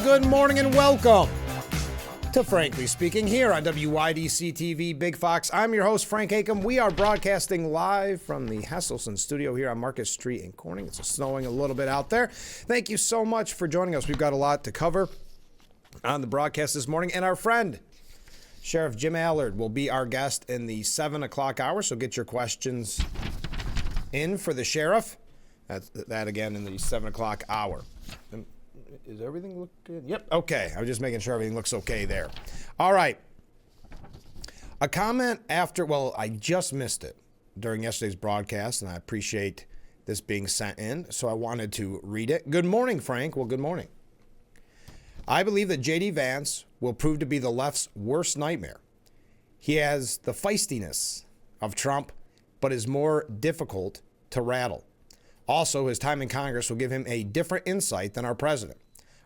good morning, and welcome to Frankly Speaking here on WYDC TV Big Fox. I'm your host, Frank Acom. We are broadcasting live from the Hesselson studio here on Market Street in Corning. It's snowing a little bit out there. Thank you so much for joining us. We've got a lot to cover on the broadcast this morning, and our friend Sheriff Jim Allard will be our guest in the 7 o'clock hour, so get your questions in for the sheriff. That again in the 7 o'clock hour. Is everything look good? Yep. Okay. I was just making sure everything looks okay there. All right. A comment after, well, I just missed it during yesterday's broadcast, and I appreciate this being sent in, so I wanted to read it. Good morning, Frank. Well, good morning. I believe that J.D. Vance will prove to be the left's worst nightmare. He has the feistiness of Trump, but is more difficult to rattle. Also, his time in Congress will give him a different insight than our president.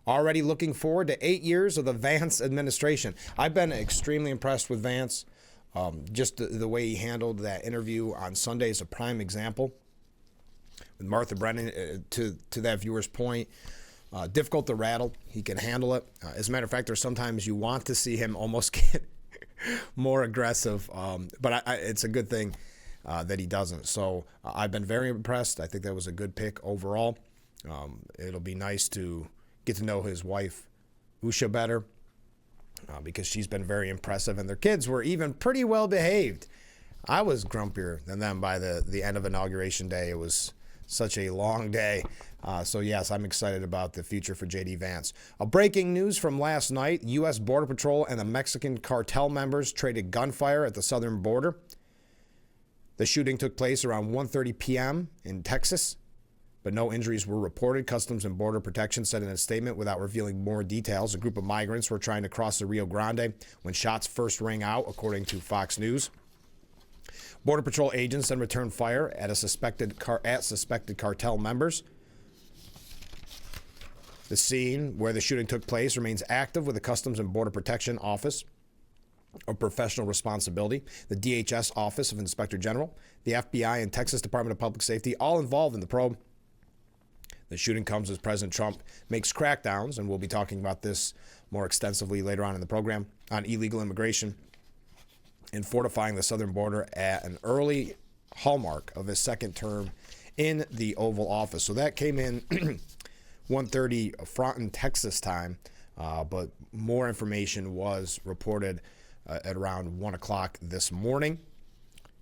Already looking forward to 8 years of the Vance administration. I've been extremely impressed with Vance. Just the way he handled that interview on Sunday is a prime example. With Martha Brennan, to that viewer's point, difficult to rattle. He can handle it. As a matter of fact, there's sometimes you want to see him almost get more aggressive. But it's a good thing that he doesn't. So I've been very impressed. I think that was a good pick overall. It'll be nice to get to know his wife, Usha, better because she's been very impressive, and their kids were even pretty well behaved. I was grumpier than them by the end of Inauguration Day. It was such a long day. So, yes, I'm excited about the future for J.D. Vance. Breaking news from last night, U.S. Border Patrol and the Mexican cartel members traded gunfire at the southern border. The shooting took place around 1:30 p.m. in Texas, but no injuries were reported. Customs and Border Protection said in a statement without revealing more details. A group of migrants were trying to cross the Rio Grande when shots first rang out, according to Fox News. Border Patrol agents then returned fire at suspected cartel members. The scene where the shooting took place remains active with the Customs and Border Protection Office of Professional Responsibility, the DHS Office of Inspector General, the FBI, and Texas Department of Public Safety all involved in the probe. The shooting comes as President Trump makes crackdowns, and we'll be talking about this more extensively later on in the program, on illegal immigration and fortifying the southern border at an early hallmark of his second term in the Oval Office. So that came in 1:30 Fronton, Texas time, but more information was reported at around 1 o'clock this morning.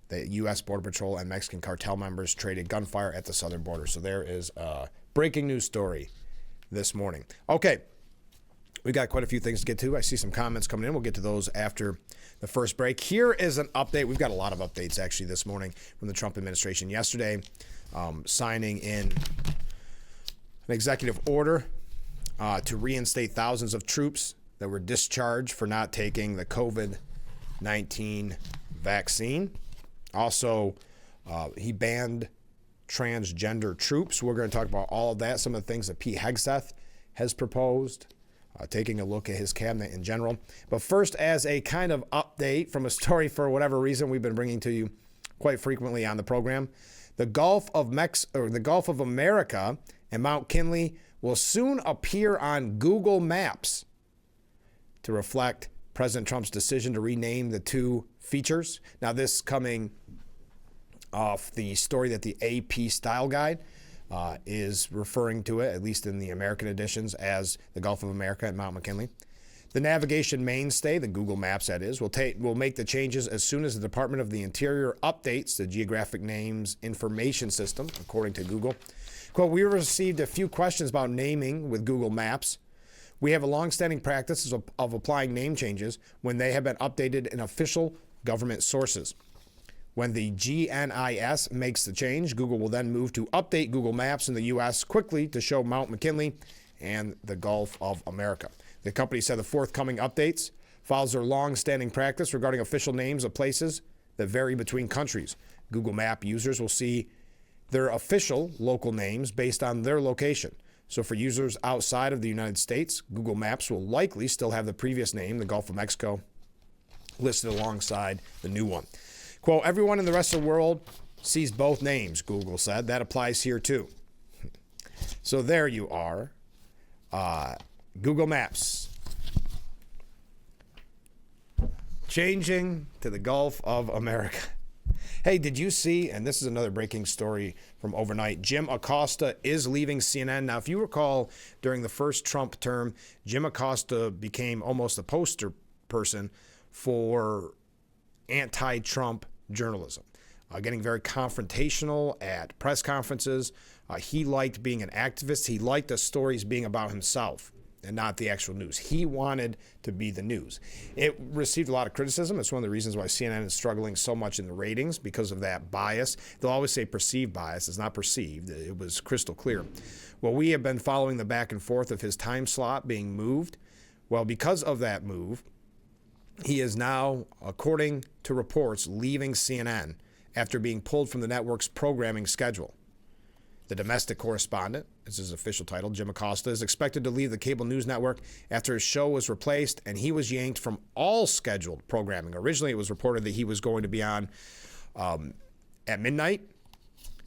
The U.S. Border Patrol and Mexican cartel members traded gunfire at the southern border. So there is a breaking news story this morning. Okay, we got quite a few things to get to. I see some comments coming in. We'll get to those after the first break. Here is an update. We've got a lot of updates actually this morning from the Trump administration yesterday, signing in an executive order to reinstate thousands of troops that were discharged for not taking the COVID-19 vaccine. Also, he banned transgender troops. We're going to talk about all of that, some of the things that Pete Hegseth has proposed, taking a look at his cabinet in general. But first, as a kind of update from a story for whatever reason we've been bringing to you quite frequently on the program, the Gulf of America and Mount Kinley will soon appear on Google Maps to reflect President Trump's decision to rename the two features. Now, this coming off the story that the AP Style Guide is referring to it, at least in the American editions, as the Gulf of America and Mount McKinley. The navigation mainstay, the Google Maps that is, will make the changes as soon as the Department of the Interior updates the Geographic Names Information System, according to Google. Quote, we received a few questions about naming with Google Maps. We have a long-standing practice of applying name changes when they have been updated in official government sources. When the GNIS makes the change, Google will then move to update Google Maps in the U.S. quickly to show Mount McKinley and the Gulf of America. The company said the forthcoming updates follows their long-standing practice regarding official names of places that vary between countries. Google Map users will see their official local names based on their location. So for users outside of the United States, Google Maps will likely still have the previous name, the Gulf of Mexico, listed alongside the new one. Quote, everyone in the rest of the world sees both names, Google said. That applies here too. So there you are. Google Maps. Changing to the Gulf of America. Hey, did you see, and this is another breaking story from overnight, Jim Acosta is leaving CNN. Now, if you recall, during the first Trump term, Jim Acosta became almost a poster person for anti-Trump journalism, getting very confrontational at press conferences. He liked being an activist. He liked the stories being about himself and not the actual news. He wanted to be the news. It received a lot of criticism. It's one of the reasons why CNN is struggling so much in the ratings, because of that bias. They'll always say perceived bias. It's not perceived. It was crystal clear. Well, we have been following the back and forth of his time slot being moved. Well, because of that move, he is now, according to reports, leaving CNN after being pulled from the network's programming schedule. The domestic correspondent, is his official title, Jim Acosta, is expected to leave the cable news network after his show was replaced and he was yanked from all scheduled programming. Originally, it was reported that he was going to be on at midnight,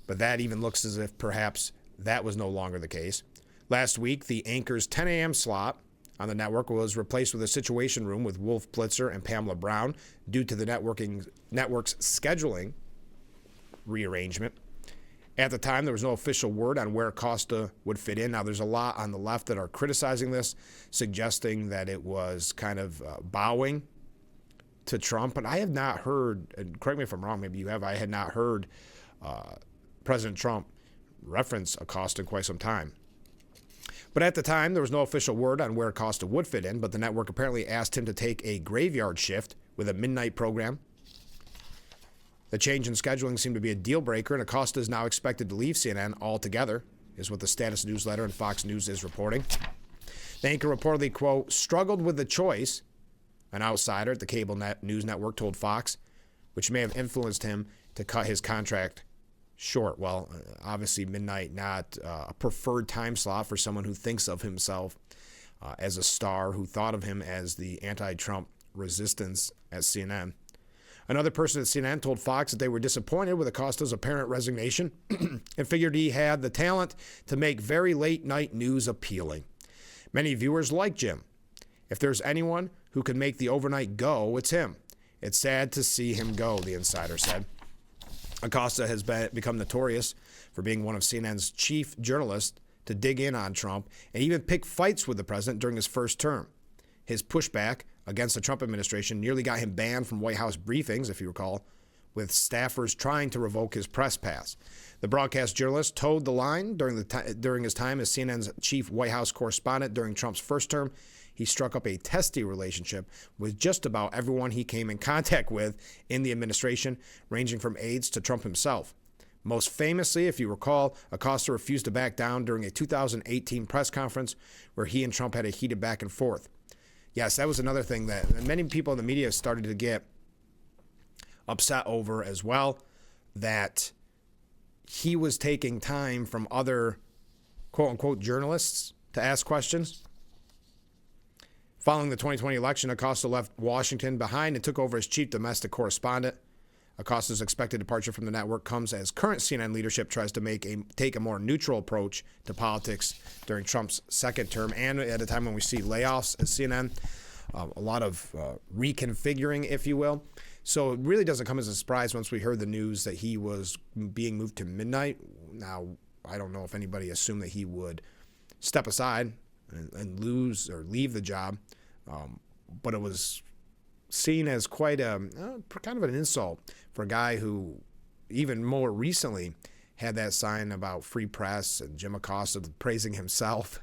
but that even looks as if perhaps that was no longer the case. Last week, the anchor's 10 a.m. slot on the network was replaced with a Situation Room with Wolf Blitzer and Pamela Brown due to the network's scheduling rearrangement. At the time, there was no official word on where Acosta would fit in. Now, there's a lot on the left that are criticizing this, suggesting that it was kind of bowing to Trump. But I have not heard, and correct me if I'm wrong, maybe you have, I had not heard President Trump reference Acosta in quite some time. But at the time, there was no official word on where Acosta would fit in, but the network apparently asked him to take a graveyard shift with a midnight program. The change in scheduling seemed to be a deal breaker, and Acosta is now expected to leave CNN altogether, is what the Status Newsletter and Fox News is reporting. The anchor reportedly, quote, struggled with the choice, an outsider at the cable news network told Fox, which may have influenced him to cut his contract short. Well, obviously midnight, not a preferred time slot for someone who thinks of himself as a star, who thought of him as the anti-Trump resistance at CNN. Another person at CNN told Fox that they were disappointed with Acosta's apparent resignation and figured he had the talent to make very late night news appealing. Many viewers like Jim. If there's anyone who can make the overnight go, it's him. It's sad to see him go, the insider said. Acosta has become notorious for being one of CNN's chief journalists to dig in on Trump and even pick fights with the president during his first term. His pushback against the Trump administration nearly got him banned from White House briefings, if you recall, with staffers trying to revoke his press pass. The broadcast journalist towed the line during his time as CNN's chief White House correspondent during Trump's first term. He struck up a testy relationship with just about everyone he came in contact with in the administration, ranging from aides to Trump himself. Most famously, if you recall, Acosta refused to back down during a 2018 press conference where he and Trump had a heated back and forth. Yes, that was another thing that many people in the media started to get upset over as well, that he was taking time from other quote-unquote journalists to ask questions. Following the 2020 election, Acosta left Washington behind and took over as chief domestic correspondent. Acosta's expected departure from the network comes as current CNN leadership tries to take a more neutral approach to politics during Trump's second term, and at a time when we see layoffs at CNN, a lot of reconfiguring, if you will. So it really doesn't come as a surprise once we heard the news that he was being moved to midnight. Now, I don't know if anybody assumed that he would step aside and lose or leave the job, but it was seen as quite a kind of an insult for a guy who even more recently had that sign about free press and Jim Acosta praising himself.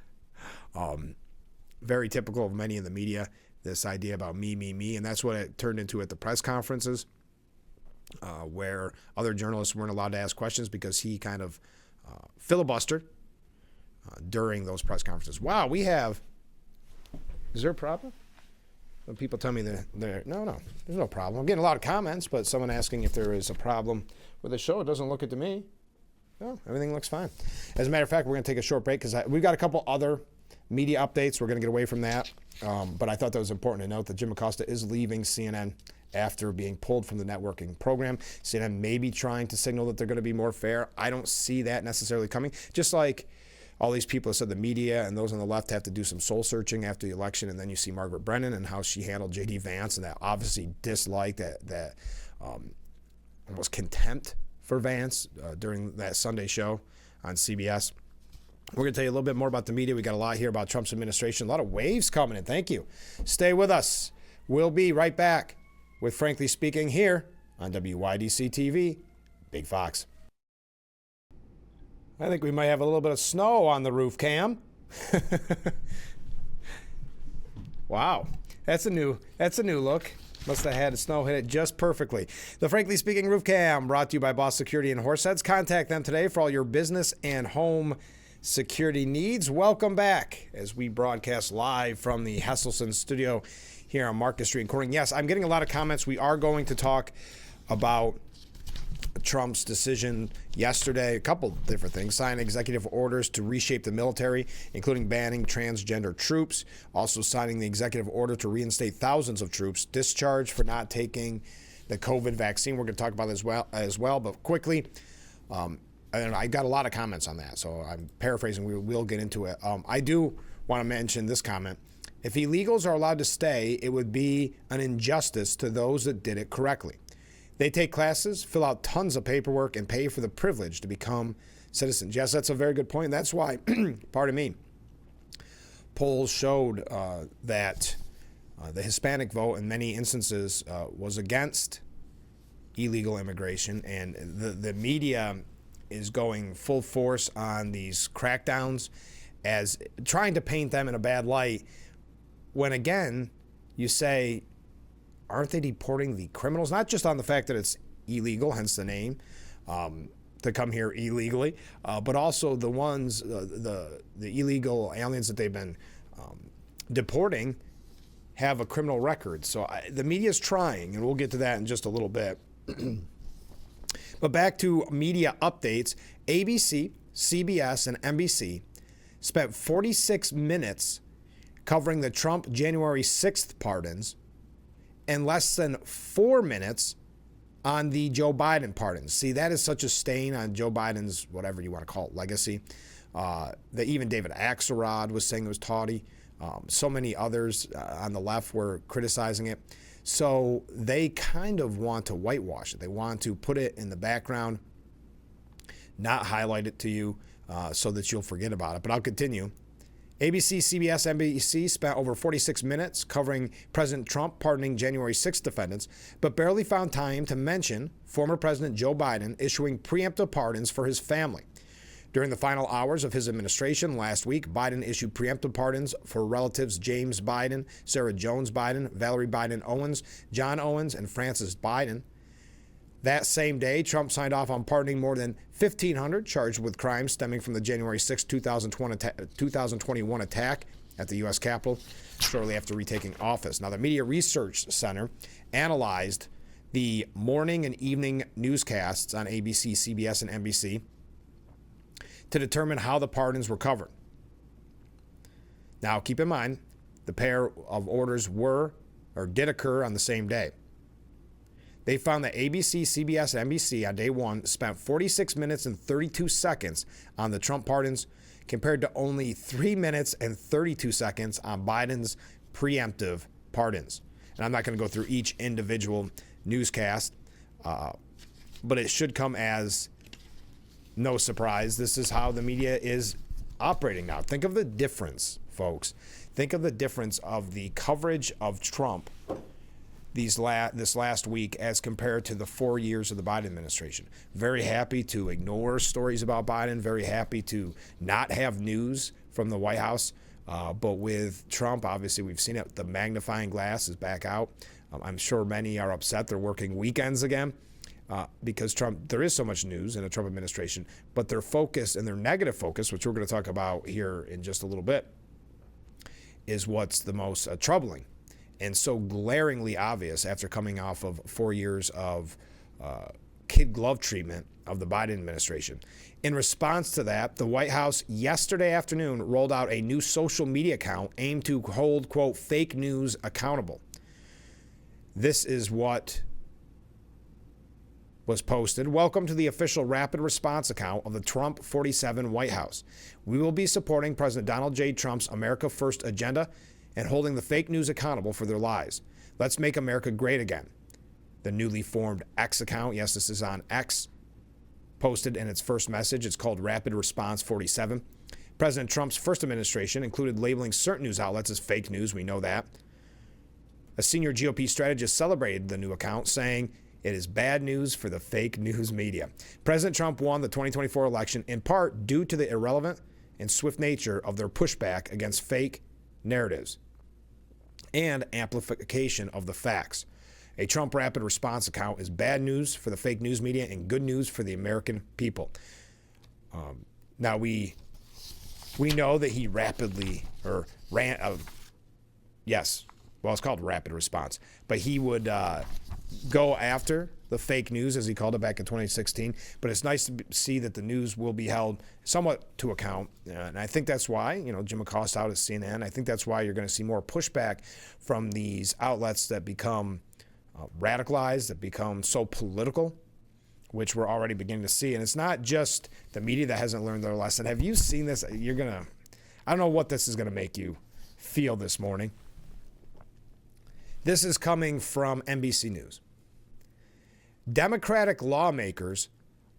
Very typical of many in the media, this idea about me, and that's what it turned into at the press conferences, where other journalists weren't allowed to ask questions because he kind of filibustered during those press conferences. Wow, is there a problem? When people tell me no, there's no problem. I'm getting a lot of comments, but someone asking if there is a problem with the show, it doesn't look it to me. No, everything looks fine. As a matter of fact, we're going to take a short break because we've got a couple other media updates. We're going to get away from that. But I thought that was important to note that Jim Acosta is leaving CNN after being pulled from the networking program. CNN may be trying to signal that they're going to be more fair. I don't see that necessarily coming. Just like all these people have said the media and those on the left have to do some soul searching after the election, and then you see Margaret Brennan and how she handled J.D. Vance and that obviously dislike, that almost contempt for Vance during that Sunday show on CBS. We're going to tell you a little bit more about the media. We got a lot here about Trump's administration. A lot of waves coming in. Thank you. Stay with us. We'll be right back with Frankly Speaking here on WYDC TV, Big Fox. I think we might have a little bit of snow on the roof, Cam. Wow, that's a new look. Must have had snow hit it just perfectly. The Frankly Speaking Roof Cam, brought to you by Boss Security and Horseheads. Contact them today for all your business and home security needs. Welcome back as we broadcast live from the Hesselson studio here on Marcus Street in Corning. Yes, I'm getting a lot of comments. We are going to talk about Trump's decision yesterday, a couple different things, sign executive orders to reshape the military, including banning transgender troops, also signing the executive order to reinstate thousands of troops discharged for not taking the COVID vaccine. We're going to talk about it as well, but quickly, and I got a lot of comments on that, so I'm paraphrasing. We will get into it. I do want to mention this comment. If illegals are allowed to stay, it would be an injustice to those that did it correctly. They take classes, fill out tons of paperwork, and pay for the privilege to become citizens. Yes, that's a very good point. That's why, pardon me, polls showed that the Hispanic vote in many instances was against illegal immigration, and the media is going full force on these crackdowns as trying to paint them in a bad light when, again, you say, aren't they deporting the criminals? Not just on the fact that it's illegal, hence the name, to come here illegally, but also the ones, the illegal aliens that they've been deporting have a criminal record. So the media's trying, and we'll get to that in just a little bit. But back to media updates. ABC, CBS, and NBC spent 46 minutes covering the Trump January 6th pardons and less than 4 minutes on the Joe Biden pardons. See, that is such a stain on Joe Biden's, whatever you want to call it, legacy. That even David Axelrod was saying it was tawdry. So many others on the left were criticizing it. So they kind of want to whitewash it. They want to put it in the background, not highlight it to you so that you'll forget about it. But I'll continue. ABC, CBS, NBC spent over 46 minutes covering President Trump pardoning January 6 defendants, but barely found time to mention former President Joe Biden issuing preemptive pardons for his family. During the final hours of his administration last week, Biden issued preemptive pardons for relatives James Biden, Sarah Jones Biden, Valerie Biden Owens, John Owens, and Frances Biden. That same day, Trump signed off on pardoning more than 1,500 charged with crimes stemming from the January 6, 2021 attack at the U.S. Capitol shortly after retaking office. Now, the Media Research Center analyzed the morning and evening newscasts on ABC, CBS, and NBC to determine how the pardons were covered. Now, keep in mind, the pair of orders did occur on the same day. They found that ABC, CBS, and NBC on day one spent 46 minutes and 32 seconds on the Trump pardons compared to only 3 minutes and 32 seconds on Biden's preemptive pardons. And I'm not going to go through each individual newscast, but it should come as no surprise. This is how the media is operating now. Think of the difference, folks. Think of the difference of the coverage of Trump this last week as compared to the 4 years of the Biden administration. Very happy to ignore stories about Biden, very happy to not have news from the White House. But with Trump, obviously, we've seen it. The magnifying glass is back out. I'm sure many are upset they're working weekends again because there is so much news in the Trump administration. But their focus and their negative focus, which we're going to talk about here in just a little bit, is what's the most troubling and so glaringly obvious after coming off of 4 years of kid glove treatment of the Biden administration. In response to that, the White House yesterday afternoon rolled out a new social media account aimed to hold, quote, fake news accountable. This is what was posted. Welcome to the official rapid response account of the Trump 47 White House. We will be supporting President Donald J. Trump's America First agenda and holding the fake news accountable for their lies. Let's make America great again. The newly formed X account, yes, this is on X, posted in its first message. It's called Rapid Response 47. President Trump's first administration included labeling certain news outlets as fake news. We know that. A senior GOP strategist celebrated the new account, saying it is bad news for the fake news media. President Trump won the 2024 election in part due to the irrelevant and swift nature of their pushback against fake narratives and amplification of the facts. A Trump rapid response account is bad news for the fake news media and good news for the American people. Now we know that he it's called rapid response, but he would go after the fake news, as he called it back in 2016. But it's nice to see that the news will be held somewhat to account. And I think that's why, Jim McCaw's out at CNN. I think that's why you're going to see more pushback from these outlets that become radicalized, that become so political, which we're already beginning to see. And it's not just the media that hasn't learned their lesson. Have you seen this? I don't know what this is going to make you feel this morning. This is coming from NBC News. Democratic lawmakers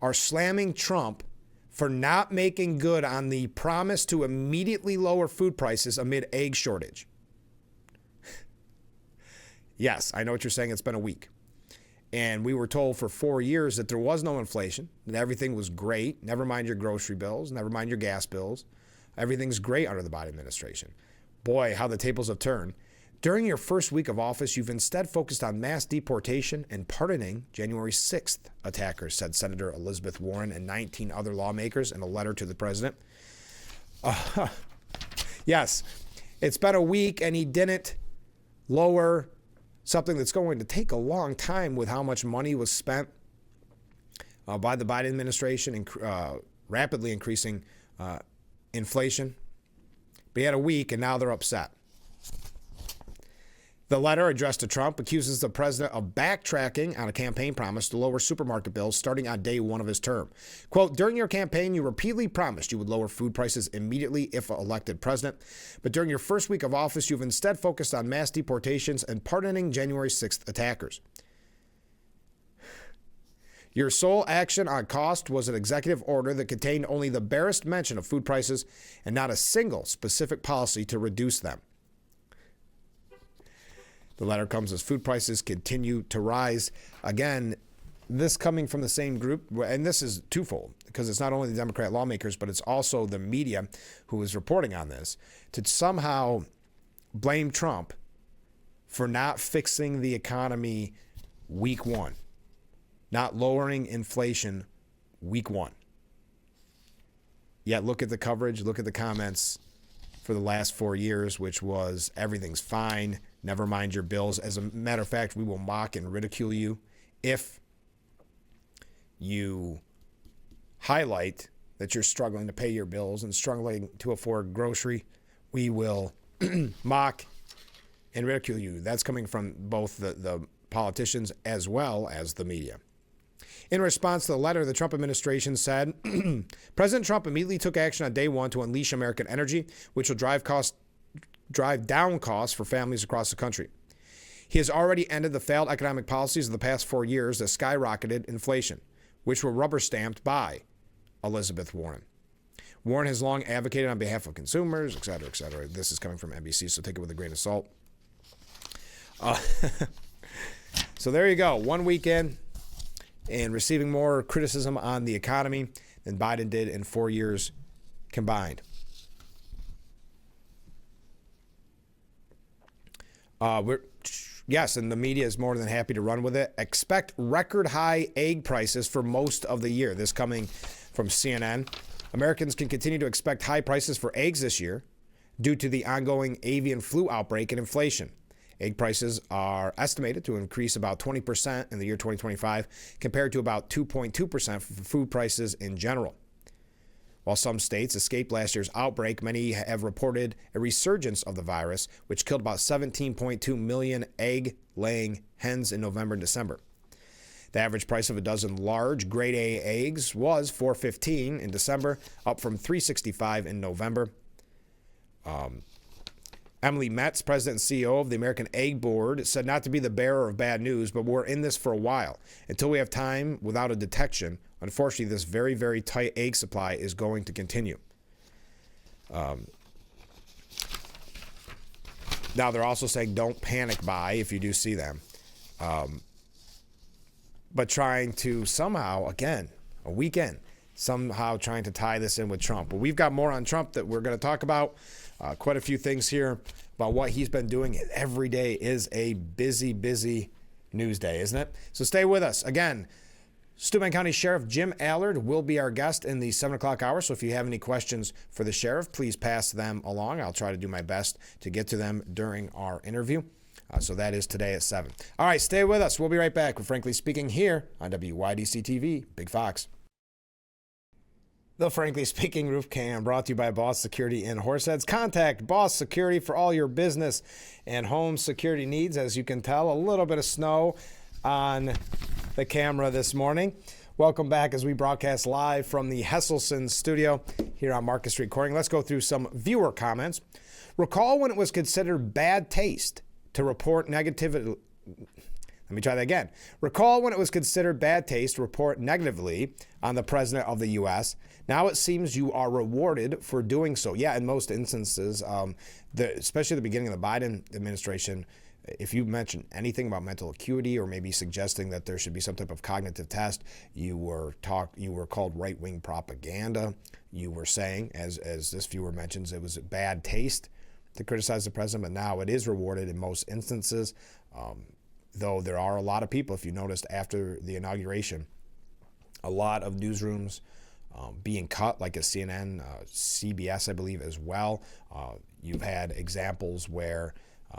are slamming Trump for not making good on the promise to immediately lower food prices amid egg shortage. Yes, I know what you're saying. It's been a week. And we were told for 4 years that there was no inflation, that everything was great. Never mind your grocery bills. Never mind your gas bills. Everything's great under the Biden administration. Boy, how the tables have turned. During your first week of office, you've instead focused on mass deportation and pardoning January 6th attackers, said Senator Elizabeth Warren and 19 other lawmakers in a letter to the president. Yes, it's been a week and he didn't lower something that's going to take a long time with how much money was spent by the Biden administration and rapidly increasing inflation. But he had a week and now they're upset. The letter addressed to Trump accuses the president of backtracking on a campaign promise to lower supermarket bills starting on day one of his term. Quote, during your campaign, you repeatedly promised you would lower food prices immediately if elected president. But during your first week of office, you've instead focused on mass deportations and pardoning January 6th attackers. Your sole action on cost was an executive order that contained only the barest mention of food prices and not a single specific policy to reduce them. The letter comes as food prices continue to rise. Again, this coming from the same group, and this is twofold, because it's not only the Democrat lawmakers, but it's also the media who is reporting on this, to somehow blame Trump for not fixing the economy week one, not lowering inflation week one. Yet look at the coverage, look at the comments for the last 4 years, which was everything's fine, never mind your bills. As a matter of fact, we will mock and ridicule you if you highlight that you're struggling to pay your bills and struggling to afford grocery. We will mock and ridicule you. That's coming from both the politicians as well as the media. In response to the letter, the Trump administration said, President Trump immediately took action on day one to unleash American energy, which will drive down costs for families across the country. He has already ended the failed economic policies of the past 4 years that skyrocketed inflation, which were rubber-stamped by Elizabeth Warren. Warren has long advocated on behalf of consumers, et cetera, et cetera. This is coming from NBC, so take it with a grain of salt. So there you go. 1 week in and receiving more criticism on the economy than Biden did in 4 years combined. Yes, and the media is more than happy to run with it. Expect record high egg prices for most of the year. This coming from CNN. Americans can continue to expect high prices for eggs this year due to the ongoing avian flu outbreak and inflation. Egg prices are estimated to increase about 20% in the year 2025 compared to about 2.2% for food prices in general. While some states escaped last year's outbreak, many have reported a resurgence of the virus, which killed about 17.2 million egg-laying hens in November and December. The average price of a dozen large grade A eggs was $4.15 in December, up from $3.65 in November. Emily Metz, president and CEO of the American Egg Board, said not to be the bearer of bad news, but we're in this for a while. Until we have time without a detection, unfortunately, this very, very tight egg supply is going to continue. Now, they're also saying don't panic buy if you do see them. But trying to somehow, again, a weekend, somehow trying to tie this in with Trump. But we've got more on Trump that we're going to talk about. Quite a few things here about what he's been doing. Every day is a busy, busy news day, isn't it? So stay with us. Again, Steuben County Sheriff Jim Allard will be our guest in the 7 o'clock hour. So if you have any questions for the sheriff, please pass them along. I'll try to do my best to get to them during our interview. So that is today at 7. All right, stay with us. We'll be right back with Frankly Speaking here on WYDC TV, Big Fox. The Frankly Speaking Roof Cam brought to you by Boss Security in Horseheads. Contact Boss Security for all your business and home security needs. As you can tell, a little bit of snow on the camera this morning. Welcome back as we broadcast live from the Hesselson studio here on Market Street Coring. Let's go through some viewer comments. Recall when it was considered bad taste to report negativity. Let me try that again. Recall when it was considered bad taste to report negatively on the president of the U.S. Now it seems you are rewarded for doing so. Yeah, in most instances, especially at the beginning of the Biden administration, if you mention anything about mental acuity or maybe suggesting that there should be some type of cognitive test, you were called right-wing propaganda. You were saying, as this viewer mentions, it was bad taste to criticize the president, but now it is rewarded in most instances. Though there are a lot of people, if you noticed after the inauguration, a lot of newsrooms being cut, like at CNN, CBS, I believe, as well. You've had examples where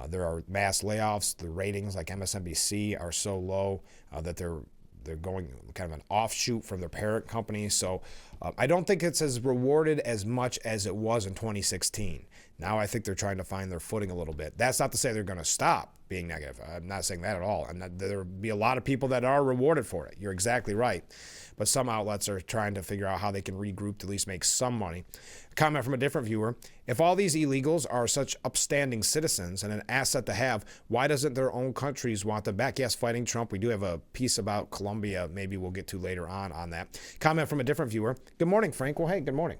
there are mass layoffs. The ratings, like MSNBC, are so low that they're going kind of an offshoot from their parent company. So I don't think it's as rewarded as much as it was in 2016. Now I think they're trying to find their footing a little bit. That's not to say they're going to stop being negative. I'm not saying that at all. And there'll be a lot of people that are rewarded for it. You're exactly right. But some outlets are trying to figure out how they can regroup to at least make some money. A comment from a different viewer. If all these illegals are such upstanding citizens and an asset to have, why doesn't their own countries want them back? Yes, fighting Trump. We do have a piece about Colombia maybe we'll get to later on that. Comment from a different viewer. Good morning, Frank. Well, hey, good morning.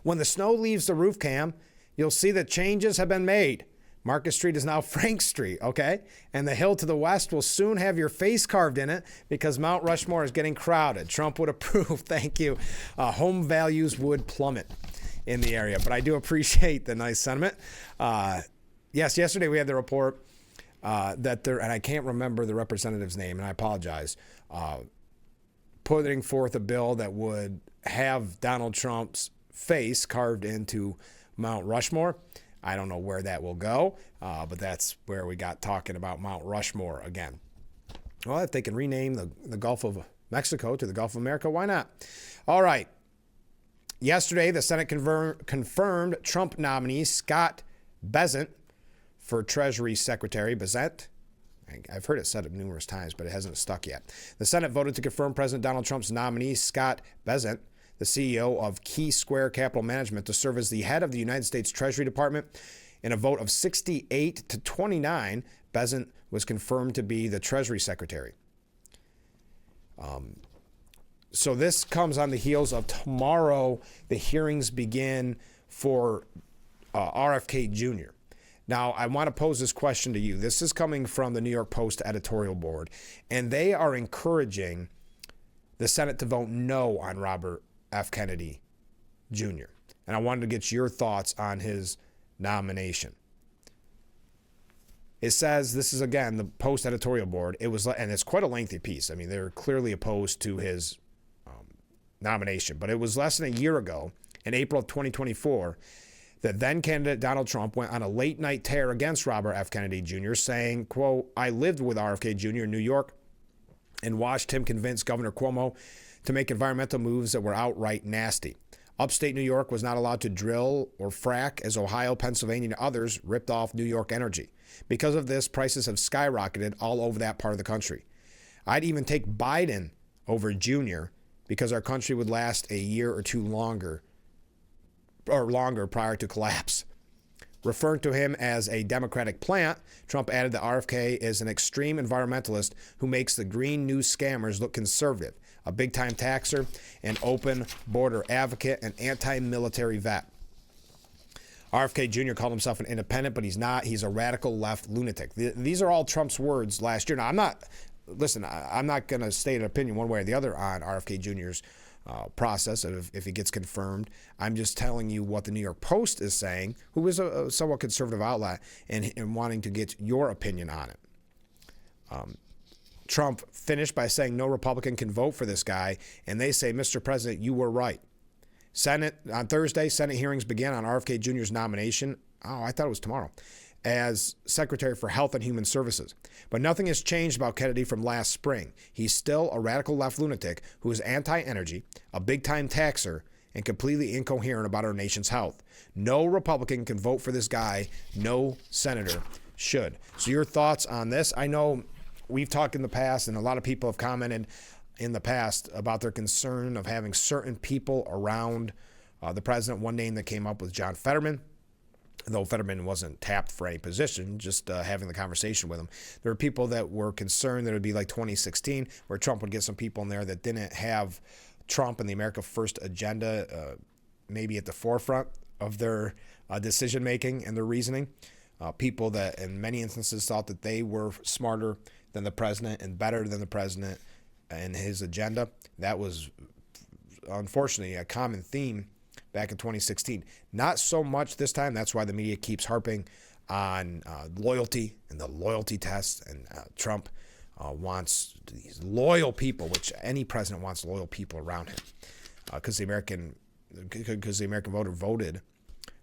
When the snow leaves the roof cam, you'll see that changes have been made. Market Street is now Frank Street, okay? And the hill to the west will soon have your face carved in it because Mount Rushmore is getting crowded. Trump would approve. Thank you. Home values would plummet in the area. But I do appreciate the nice sentiment. Yes, yesterday we had the report that there, and I can't remember the representative's name, and I apologize, putting forth a bill that would have Donald Trump's face carved into Mount Rushmore. I don't know where that will go, but that's where we got talking about Mount Rushmore again. Well, if they can rename the Gulf of Mexico to the Gulf of America, why not? All right. Yesterday, the Senate confirmed Trump nominee Scott Bessent for Treasury Secretary. Bessent? I've heard it said numerous times, but it hasn't stuck yet. The Senate voted to confirm President Donald Trump's nominee, Scott Bessent, the CEO of Key Square Capital Management, to serve as the head of the United States Treasury Department. In a vote of 68 to 29, Bessent was confirmed to be the Treasury Secretary. So this comes on the heels of tomorrow. The hearings begin for RFK Jr. Now, I want to pose this question to you. This is coming from the New York Post editorial board, and they are encouraging the Senate to vote no on Robert F. Kennedy Jr. And I wanted to get your thoughts on his nomination. It says, this is again the Post editorial board. It was, and it's quite a lengthy piece. I mean, they're clearly opposed to his nomination. But it was less than a year ago, in April of 2024, that then candidate Donald Trump went on a late night tear against Robert F. Kennedy Jr., saying, quote, "I lived with RFK Jr. in New York and watched him convince Governor Cuomo to make environmental moves that were outright nasty. Upstate New York was not allowed to drill or frack as Ohio, Pennsylvania, and others ripped off New York energy. Because of this, prices have skyrocketed all over that part of the country. I'd even take Biden over Jr. because our country would last a year or two longer prior to collapse. Referring to him as a Democratic plant, Trump added that RFK is an extreme environmentalist who makes the green news scammers look conservative, a big-time taxer, an open border advocate, an anti-military vet. RFK Jr. called himself an independent, but he's not. He's a radical left lunatic. These are all Trump's words last year. Now, I'm not going to state an opinion one way or the other on RFK Jr.'s process if he gets confirmed. I'm just telling you what the New York Post is saying, who is a somewhat conservative outlet, and wanting to get your opinion on it. Trump finished by saying no Republican can vote for this guy, and they say, Mr. President, you were right. On Thursday, Senate hearings began on RFK Jr.'s nomination. Oh, I thought it was tomorrow. As Secretary for Health and Human Services. But nothing has changed about Kennedy from last spring. He's still a radical left lunatic who is anti-energy, a big-time taxer, and completely incoherent about our nation's health. No Republican can vote for this guy. No senator should. So your thoughts on this? I know we've talked in the past, and a lot of people have commented in the past about their concern of having certain people around the president. One name that came up was John Fetterman. Though Fetterman wasn't tapped for any position, just having the conversation with him. There were people that were concerned that it would be like 2016, where Trump would get some people in there that didn't have Trump and the America First agenda maybe at the forefront of their decision-making and their reasoning. People that in many instances thought that they were smarter than the president and better than the president and his agenda. That was, unfortunately, a common theme back in 2016. Not so much this time. That's why the media keeps harping on loyalty and the loyalty test. And Trump wants these loyal people, which any president wants loyal people around him, because the American voter voted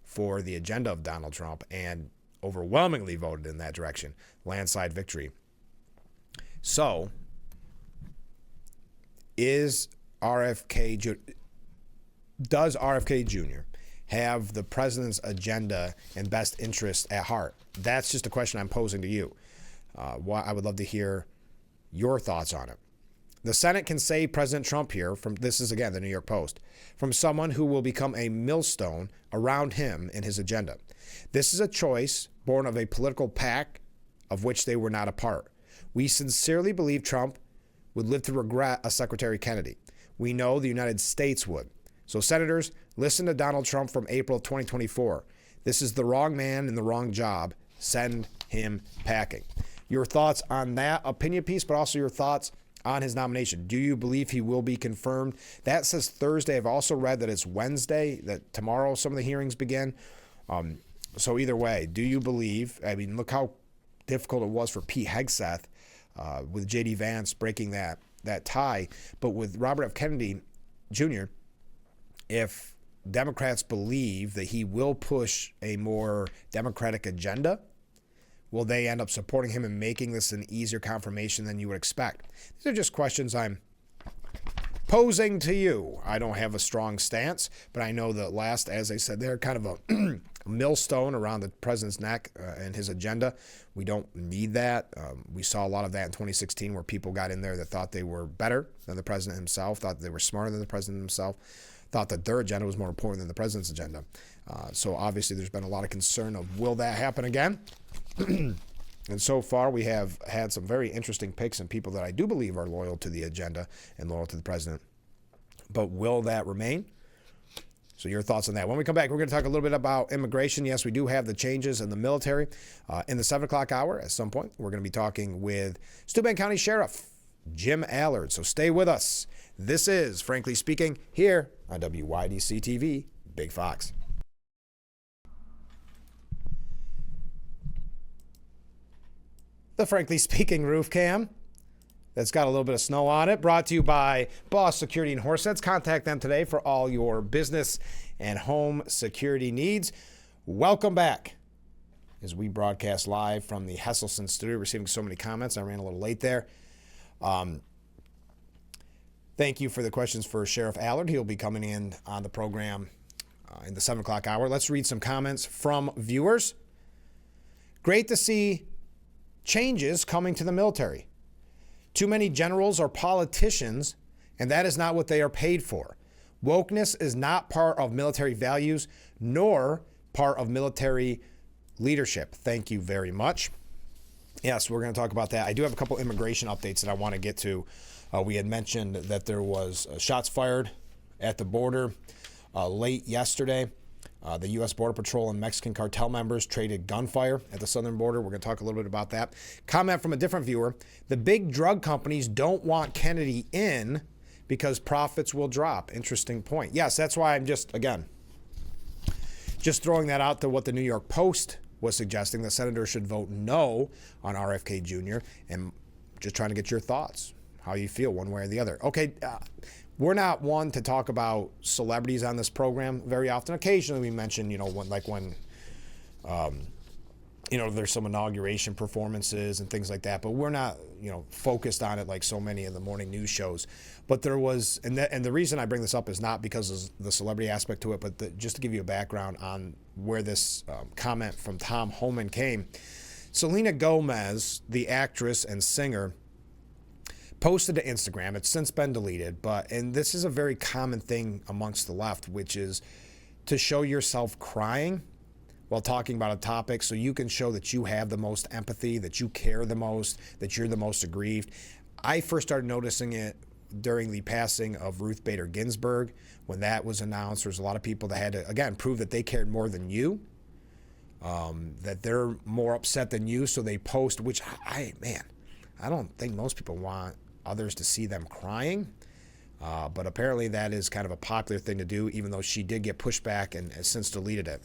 for the agenda of Donald Trump and overwhelmingly voted in that direction. Landslide victory. So, does RFK Jr. have the president's agenda and best interests at heart? That's just a question I'm posing to you. I would love to hear your thoughts on it. The Senate can save President Trump here from, this is again the New York Post, from someone who will become a millstone around him and his agenda. This is a choice born of a political pact of which they were not a part. We sincerely believe Trump would live to regret a Secretary Kennedy. We know the United States would. So senators, listen to Donald Trump from April of 2024. This is the wrong man in the wrong job. Send him packing. Your thoughts on that opinion piece, but also your thoughts on his nomination. Do you believe he will be confirmed? That says Thursday. I've also read that it's Wednesday, that tomorrow some of the hearings begin. So either way, do you believe, I mean, look how difficult it was for Pete Hegseth with J.D. Vance breaking that tie. But with Robert F. Kennedy Jr., if Democrats believe that he will push a more Democratic agenda, will they end up supporting him and making this an easier confirmation than you would expect? These are just questions I'm posing to you. I don't have a strong stance, but I know that last, as I said, they're kind of a millstone around the president's neck and his agenda. We don't need that. We saw a lot of that in 2016 where people got in there that thought they were better than the president himself, thought they were smarter than the president himself, thought that their agenda was more important than the president's agenda. So obviously there's been a lot of concern of, will that happen again? And so far we have had some very interesting picks and people that I do believe are loyal to the agenda and loyal to the president. But will that remain? So your thoughts on that. When we come back, we're going to talk a little bit about immigration. Yes, we do have the changes in the military. In the 7 o'clock hour, at some point, we're going to be talking with Steuben County Sheriff Jim Allard. So stay with us. This is Frankly Speaking here on WYDC TV, Big Fox. The Frankly Speaking roof cam that's got a little bit of snow on it, brought to you by Boss Security and Horseheads. Contact them today for all your business and home security needs. Welcome back as we broadcast live from the Hesselson studio, receiving so many comments. I ran a little late there. Thank you for the questions for Sheriff Allard. He'll be coming in on the program in the 7 o'clock hour. Let's read some comments from viewers. Great to see changes coming to the military. Too many generals are politicians, and that is not what they are paid for. Wokeness is not part of military values, nor part of military leadership. Thank you very much. Yes, we're going to talk about that. I do have a couple immigration updates that I want to get to. We had mentioned that there was shots fired at the border late yesterday. The U.S. Border Patrol and Mexican cartel members traded gunfire at the southern border. We're going to talk a little bit about that. Comment from a different viewer. The big drug companies don't want Kennedy in because profits will drop. Interesting point. Yes, that's why I'm just throwing that out to what the New York Post was suggesting. The senators should vote no on RFK Jr. and just trying to get your thoughts, how you feel one way or the other. Okay, we're not one to talk about celebrities on this program very often. Occasionally we mention, when there's some inauguration performances and things like that, but we're not, focused on it like so many of the morning news shows. But there was, and the reason I bring this up is not because of the celebrity aspect to it, but just to give you a background on where this comment from Tom Homan came. Selena Gomez, the actress and singer, posted to Instagram. It's since been deleted, and this is a very common thing amongst the left, which is to show yourself crying while talking about a topic so you can show that you have the most empathy, that you care the most, that you're the most aggrieved. I first started noticing it during the passing of Ruth Bader Ginsburg. When that was announced, there's a lot of people that had to, again, prove that they cared more than you, that they're more upset than you, so they post, which I don't think most people want others to see them crying. But apparently that is kind of a popular thing to do, even though she did get pushed back and has since deleted it.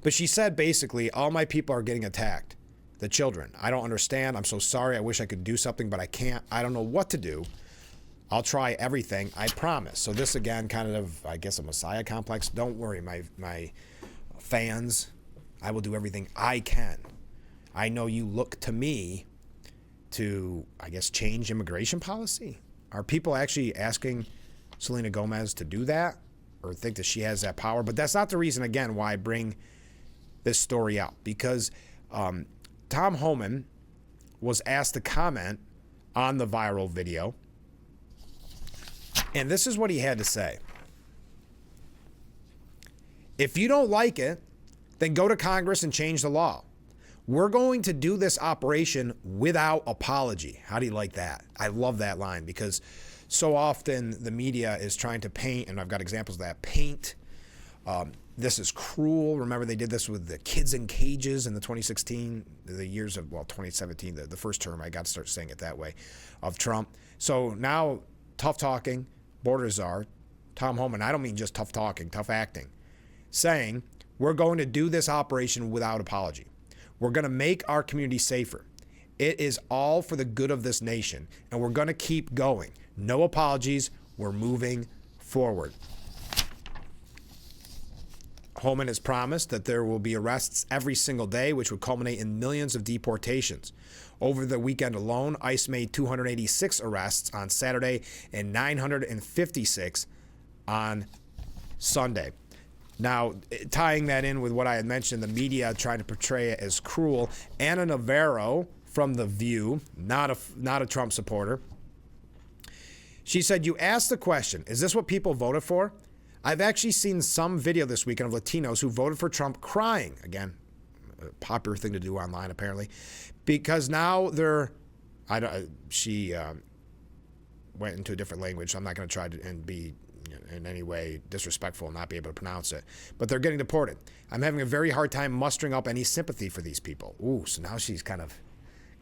But she said basically, all my people are getting attacked. The children. I don't understand. I'm so sorry. I wish I could do something, but I can't. I don't know what to do. I'll try everything. I promise. So this again, kind of, I guess, a Messiah complex. Don't worry, my fans. I will do everything I can. I know you look to me to, I guess, change immigration policy. Are people actually asking Selena Gomez to do that or think that she has that power? But that's not the reason, again, why I bring this story out, because Tom Homan was asked to comment on the viral video, and this is what he had to say. If you don't like it, then go to Congress and change the law. We're going to do this operation without apology. How do you like that? I love that line, because so often the media is trying to paint, and I've got examples of that, paint this is cruel. Remember, they did this with the kids in cages in the 2016, the years of, 2017, the first term, I got to start saying it that way, of Trump. So now, tough talking, border czar, Tom Homan, I don't mean just tough talking, tough acting, saying, we're going to do this operation without apology. We're going to make our community safer. It is all for the good of this nation, and we're going to keep going. No apologies. We're moving forward. Homan has promised that there will be arrests every single day, which would culminate in millions of deportations. Over the weekend alone, ICE made 286 arrests on Saturday and 956 on Sunday. Now, tying that in with what I had mentioned, the media trying to portray it as cruel, Anna Navarro from The View, not a Trump supporter, she said, you asked the question, is this what people voted for? I've actually seen some video this weekend of Latinos who voted for Trump crying. Again, a popular thing to do online, apparently, because now she went into a different language, so I'm not going to try to and be in any way disrespectful and not be able to pronounce it. But they're getting deported. I'm having a very hard time mustering up any sympathy for these people. Ooh, so now she's kind of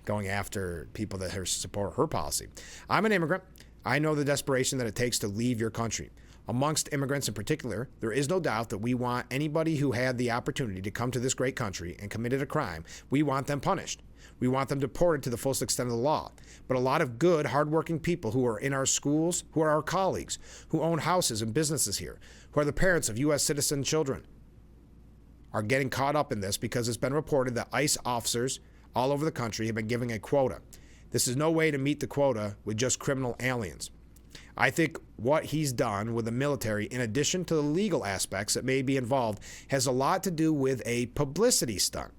going after people that support her policy. I'm an immigrant. I know the desperation that it takes to leave your country. Amongst immigrants in particular, there is no doubt that we want anybody who had the opportunity to come to this great country and committed a crime, we want them punished. We want them deported to the fullest extent of the law. But a lot of good, hardworking people who are in our schools, who are our colleagues, who own houses and businesses here, who are the parents of U.S. citizen children, are getting caught up in this because it's been reported that ICE officers all over the country have been giving a quota. This is no way to meet the quota with just criminal aliens. I think what he's done with the military, in addition to the legal aspects that may be involved, has a lot to do with a publicity stunt.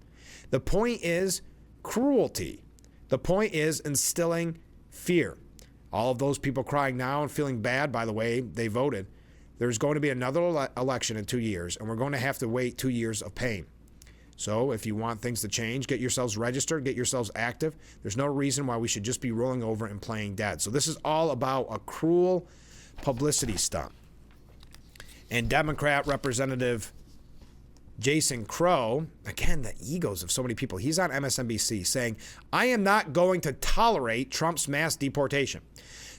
The point is cruelty. The point is instilling fear. All of those people crying now and feeling bad, by the way, they voted. There's going to be another election in 2 years, and we're going to have to wait 2 years of pain. So if you want things to change, get yourselves registered, get yourselves active. There's no reason why we should just be rolling over and playing dead. So this is all about a cruel publicity stunt. And Democrat Representative Jason Crow, again, the egos of so many people, he's on MSNBC saying, I am not going to tolerate Trump's mass deportation.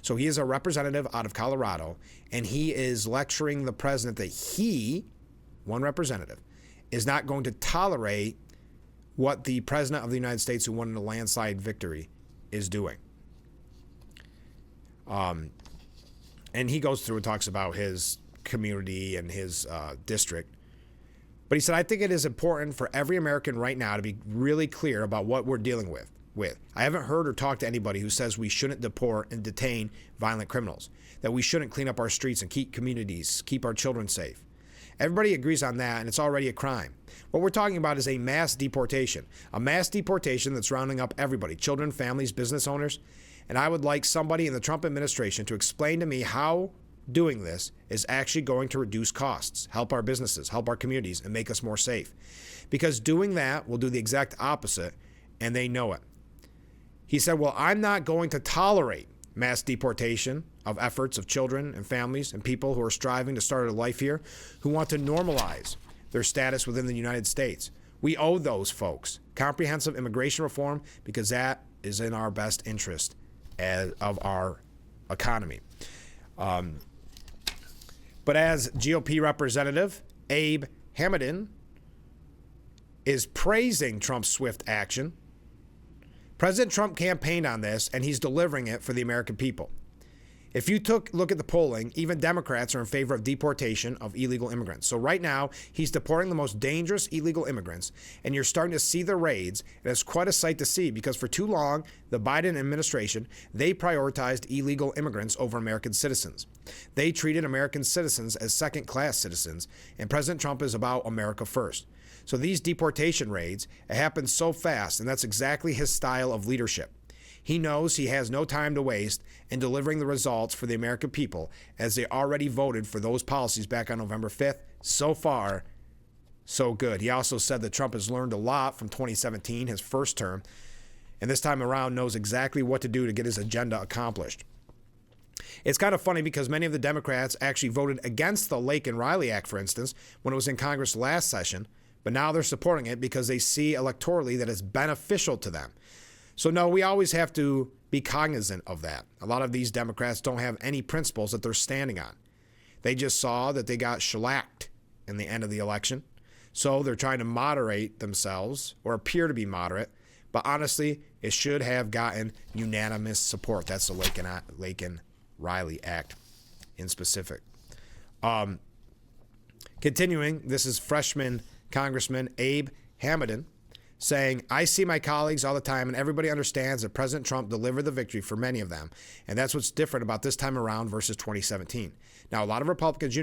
So he is a representative out of Colorado, and he is lecturing the president that he, one representative, is not going to tolerate what the president of the United States, who won a landslide victory, is doing. And he goes through and talks about his community and his district. But he said, I think it is important for every American right now to be really clear about what we're dealing with. I haven't heard or talked to anybody who says we shouldn't deport and detain violent criminals, that we shouldn't clean up our streets and keep communities, keep our children safe. Everybody agrees on that, and it's already a crime. What we're talking about is a mass deportation that's rounding up everybody, children, families, business owners. And I would like somebody in the Trump administration to explain to me how doing this is actually going to reduce costs, help our businesses, help our communities, and make us more safe. Because doing that will do the exact opposite, and they know it. He said, well, I'm not going to tolerate mass deportation of efforts of children and families and people who are striving to start a life here, who want to normalize their status within the United States. We owe those folks comprehensive immigration reform because that is in our best interest of our economy. But as GOP Representative Abe Hamadin is praising Trump's swift action, President Trump campaigned on this, and he's delivering it for the American people. If you look at the polling, even Democrats are in favor of deportation of illegal immigrants. So right now, he's deporting the most dangerous illegal immigrants, and you're starting to see the raids, and it's quite a sight to see because for too long, the Biden administration, they prioritized illegal immigrants over American citizens. They treated American citizens as second-class citizens, and President Trump is about America first. So these deportation raids happen so fast, and that's exactly his style of leadership. He knows he has no time to waste in delivering the results for the American people as they already voted for those policies back on November 5th. So far, so good. He also said that Trump has learned a lot from 2017, his first term, and this time around knows exactly what to do to get his agenda accomplished. It's kind of funny because many of the Democrats actually voted against the Lake and Riley Act, for instance, when it was in Congress last session, but now they're supporting it because they see electorally that it's beneficial to them. So no, we always have to be cognizant of that. A lot of these Democrats don't have any principles that they're standing on. They just saw that they got shellacked in the end of the election. So they're trying to moderate themselves or appear to be moderate. But honestly, it should have gotten unanimous support. That's the Lake and Riley Act in specific. Continuing, this is freshman Congressman Abe Hamadin saying, I see my colleagues all the time, and everybody understands that President Trump delivered the victory for many of them. And that's what's different about this time around versus 2017. Now, a lot of Republicans,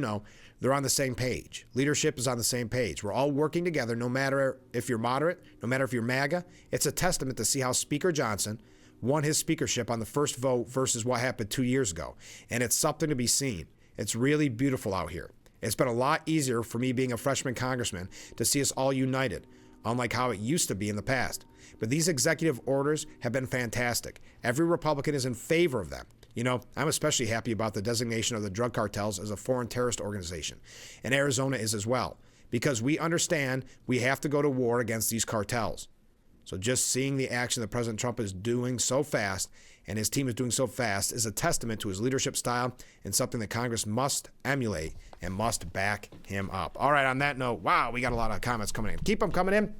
they're on the same page. Leadership is on the same page. We're all working together, no matter if you're moderate, no matter if you're MAGA. It's a testament to see how Speaker Johnson won his speakership on the first vote versus what happened 2 years ago. And it's something to be seen. It's really beautiful out here. It's been a lot easier for me being a freshman congressman to see us all united, unlike how it used to be in the past. But these executive orders have been fantastic. Every Republican is in favor of them. I'm especially happy about the designation of the drug cartels as a foreign terrorist organization. And Arizona is as well, because we understand we have to go to war against these cartels. So just seeing the action that President Trump is doing so fast and his team is doing so fast is a testament to his leadership style and something that Congress must emulate and must back him up. All right, on that note, wow, we got a lot of comments coming in. Keep them coming in.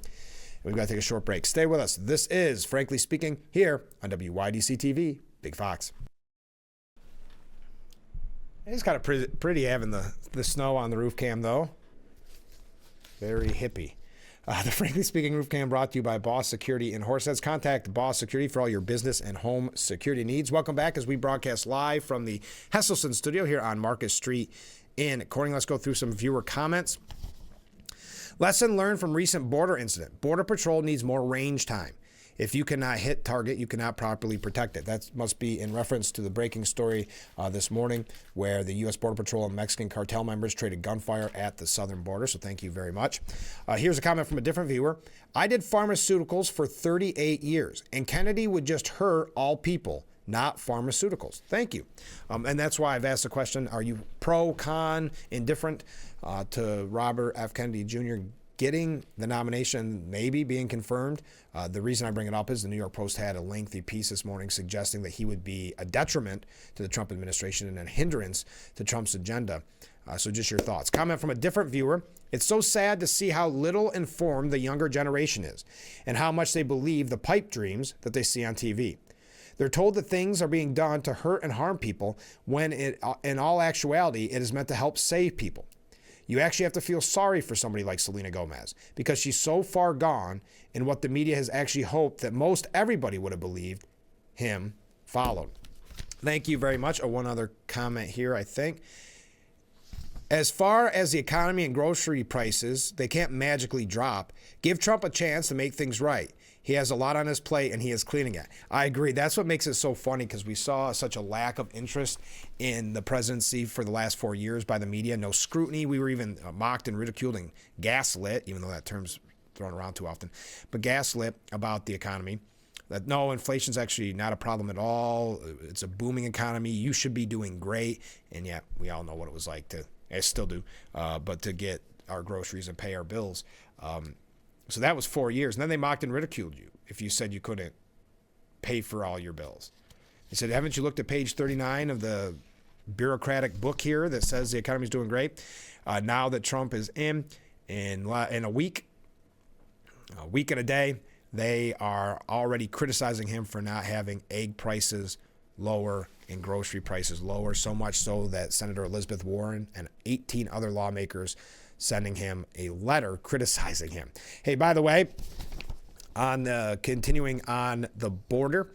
We've got to take a short break. Stay with us. This is Frankly Speaking here on WYDC TV, Big Fox. It's kind of pretty having the snow on the roof cam, though. Very hippie. The Frankly Speaking Roof Cam brought to you by Boss Security in Horseheads. Contact Boss Security for all your business and home security needs. Welcome back as we broadcast live from the Hesselson studio here on Marcus Street in Corning. Let's go through some viewer comments. Lesson learned from recent border incident. Border Patrol needs more range time. If you cannot hit target, you cannot properly protect it. That must be in reference to the breaking story this morning where the U.S. Border Patrol and Mexican cartel members traded gunfire at the southern border. So thank you very much. Here's a comment from a different viewer. I did pharmaceuticals for 38 years, and Kennedy would just hurt all people, not pharmaceuticals. Thank you. And that's why I've asked the question, are you pro, con, indifferent to Robert F. Kennedy Jr. getting the nomination, maybe being confirmed? The reason I bring it up is the New York Post had a lengthy piece this morning suggesting that he would be a detriment to the Trump administration and a hindrance to Trump's agenda. So just your thoughts. Comment from a different viewer. It's so sad to see how little informed the younger generation is and how much they believe the pipe dreams that they see on TV. They're told that things are being done to hurt and harm people when in all actuality, it is meant to help save people. You actually have to feel sorry for somebody like Selena Gomez because she's so far gone in what the media has actually hoped that most everybody would have believed him followed. Thank you very much. One other comment here, I think. As far as the economy and grocery prices, they can't magically drop. Give Trump a chance to make things right. He has a lot on his plate, and he is cleaning it. I agree. That's what makes it so funny, because we saw such a lack of interest in the presidency for the last 4 years by the media. No scrutiny. We were even mocked and ridiculed and gaslit, even though that term's thrown around too often, but gaslit about the economy. That no, inflation's actually not a problem at all. It's a booming economy. You should be doing great. And yet, we all know what it was like to, I still do, but to get our groceries and pay our bills. So that was 4 years. And then they mocked and ridiculed you if you said you couldn't pay for all your bills. They said, haven't you looked at page 39 of the bureaucratic book here that says the economy's doing great? Now that Trump is in a week and a day, they are already criticizing him for not having egg prices lower and grocery prices lower, so much so that Senator Elizabeth Warren and 18 other lawmakers sending him a letter criticizing him. Hey, by the way, continuing on the border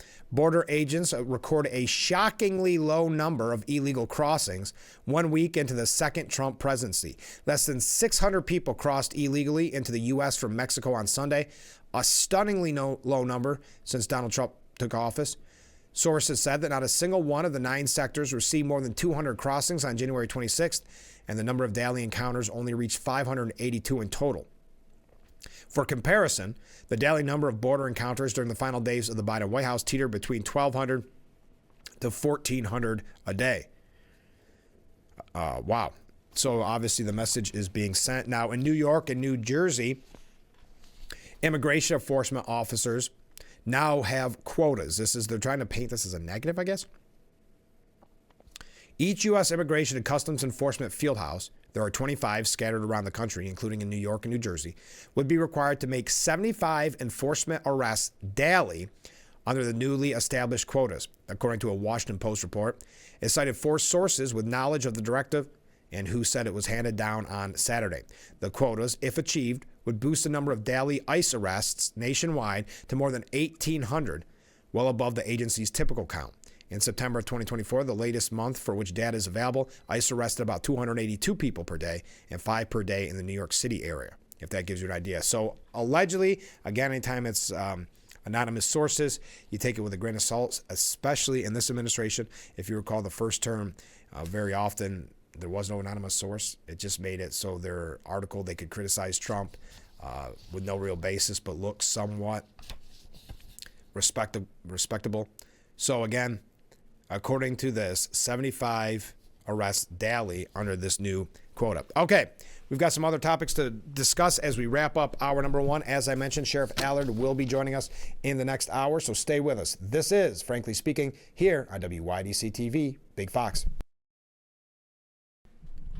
agents recorded a shockingly low number of illegal crossings 1 week into the second Trump presidency. Less than 600 people crossed illegally into the U.S. from Mexico on Sunday, a stunningly low number since Donald Trump took office. Sources said that not a single one of the 9 sectors received more than 200 crossings on January 26th, and the number of daily encounters only reached 582 in total. For comparison, the daily number of border encounters during the final days of the Biden White House teetered between 1,200 to 1,400 a day. Wow. So obviously the message is being sent. Now in New York and New Jersey, immigration enforcement officers now have quotas. They're trying to paint this as a negative, I guess. Each U.S. Immigration and Customs Enforcement fieldhouse, there are 25 scattered around the country, including in New York and New Jersey, would be required to make 75 enforcement arrests daily under the newly established quotas, according to a Washington Post report. It cited 4 sources with knowledge of the directive and who said it was handed down on Saturday. The quotas, if achieved, would boost the number of daily ICE arrests nationwide to more than 1,800, well above the agency's typical count. In September of 2024, the latest month for which data is available, ICE arrested about 282 people per day and 5 per day in the New York City area, if that gives you an idea. So allegedly, again, anytime it's anonymous sources, you take it with a grain of salt, especially in this administration. If you recall the first term, very often there was no anonymous source. It just made it so their article, they could criticize Trump with no real basis, but look somewhat respectable. So again, according to this, 75 arrests daily under this new quota. Okay, we've got some other topics to discuss as we wrap up hour number 1. As I mentioned, Sheriff Allard will be joining us in the next hour, so stay with us. This is Frankly Speaking here on WYDC TV, Big Fox.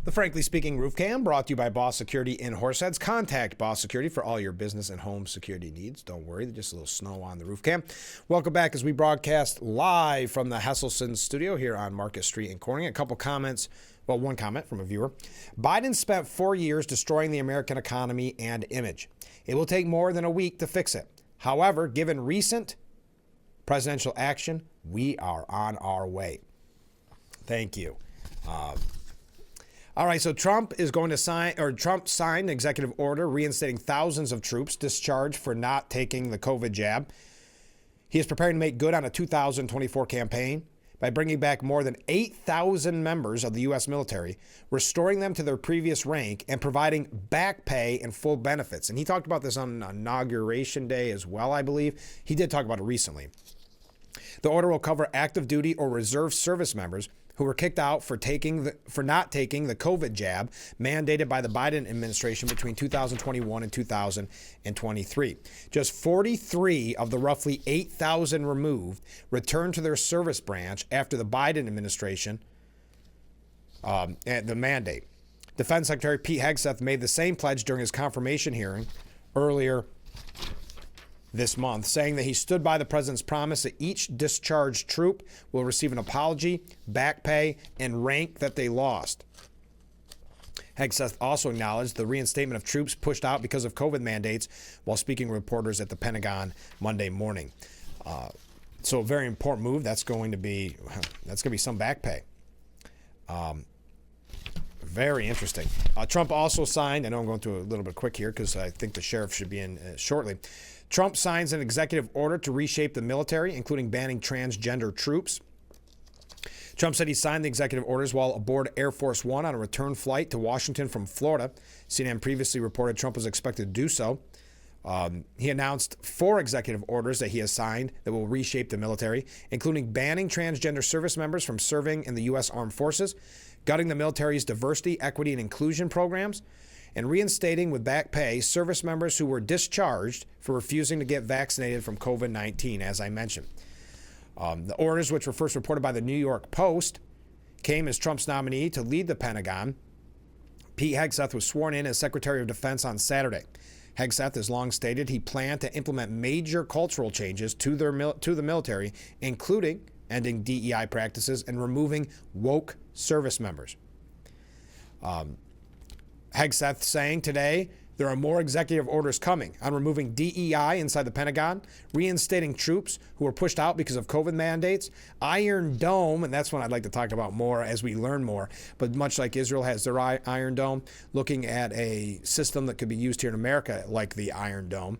The Frankly Speaking Roof Cam brought to you by Boss Security in Horseheads. Contact Boss Security for all your business and home security needs. Don't worry, there's just a little snow on the roof cam. Welcome back as we broadcast live from the Hesselson studio here on Market Street in Corning. A couple comments, well, one comment from a viewer. Biden spent 4 years destroying the American economy and image. It will take more than a week to fix it. However, given recent presidential action, we are on our way. Thank you. All right, so Trump signed an executive order reinstating thousands of troops discharged for not taking the COVID jab. He is preparing to make good on a 2024 campaign by bringing back more than 8,000 members of the U.S. military, restoring them to their previous rank, and providing back pay and full benefits. And he talked about this on Inauguration Day as well, I believe. He did talk about it recently. The order will cover active duty or reserve service members who were kicked out for not taking the COVID jab mandated by the Biden administration between 2021 and 2023. Just 43 of the roughly 8,000 removed returned to their service branch after the Biden administration the mandate. Defense Secretary Pete Hegseth made the same pledge during his confirmation hearing earlier this month, saying that he stood by the president's promise that each discharged troop will receive an apology, back pay, and rank that they lost. Hegseth also acknowledged the reinstatement of troops pushed out because of COVID mandates while speaking to reporters at the Pentagon Monday morning. So a very important move. That's going to be some back pay. Very interesting. Trump also signed, I know I'm going through a little bit quick here because I think the sheriff should be in shortly. Trump signs an executive order to reshape the military, including banning transgender troops. Trump said he signed the executive orders while aboard Air Force One on a return flight to Washington from Florida. CNN previously reported Trump was expected to do so. He announced 4 executive orders that he has signed that will reshape the military, including banning transgender service members from serving in the U.S. Armed Forces, gutting the military's diversity, equity, and inclusion programs, and reinstating with back pay service members who were discharged for refusing to get vaccinated from COVID-19, as I mentioned. The orders, which were first reported by the New York Post, came as Trump's nominee to lead the Pentagon. Pete Hegseth was sworn in as Secretary of Defense on Saturday. Hegseth has long stated he planned to implement major cultural changes to the military, including ending DEI practices and removing woke service members. Hegseth saying today there are more executive orders coming on removing DEI inside the Pentagon, reinstating troops who were pushed out because of COVID mandates, Iron Dome, and that's one I'd like to talk about more as we learn more, but much like Israel has their Iron Dome, looking at a system that could be used here in America like the Iron Dome.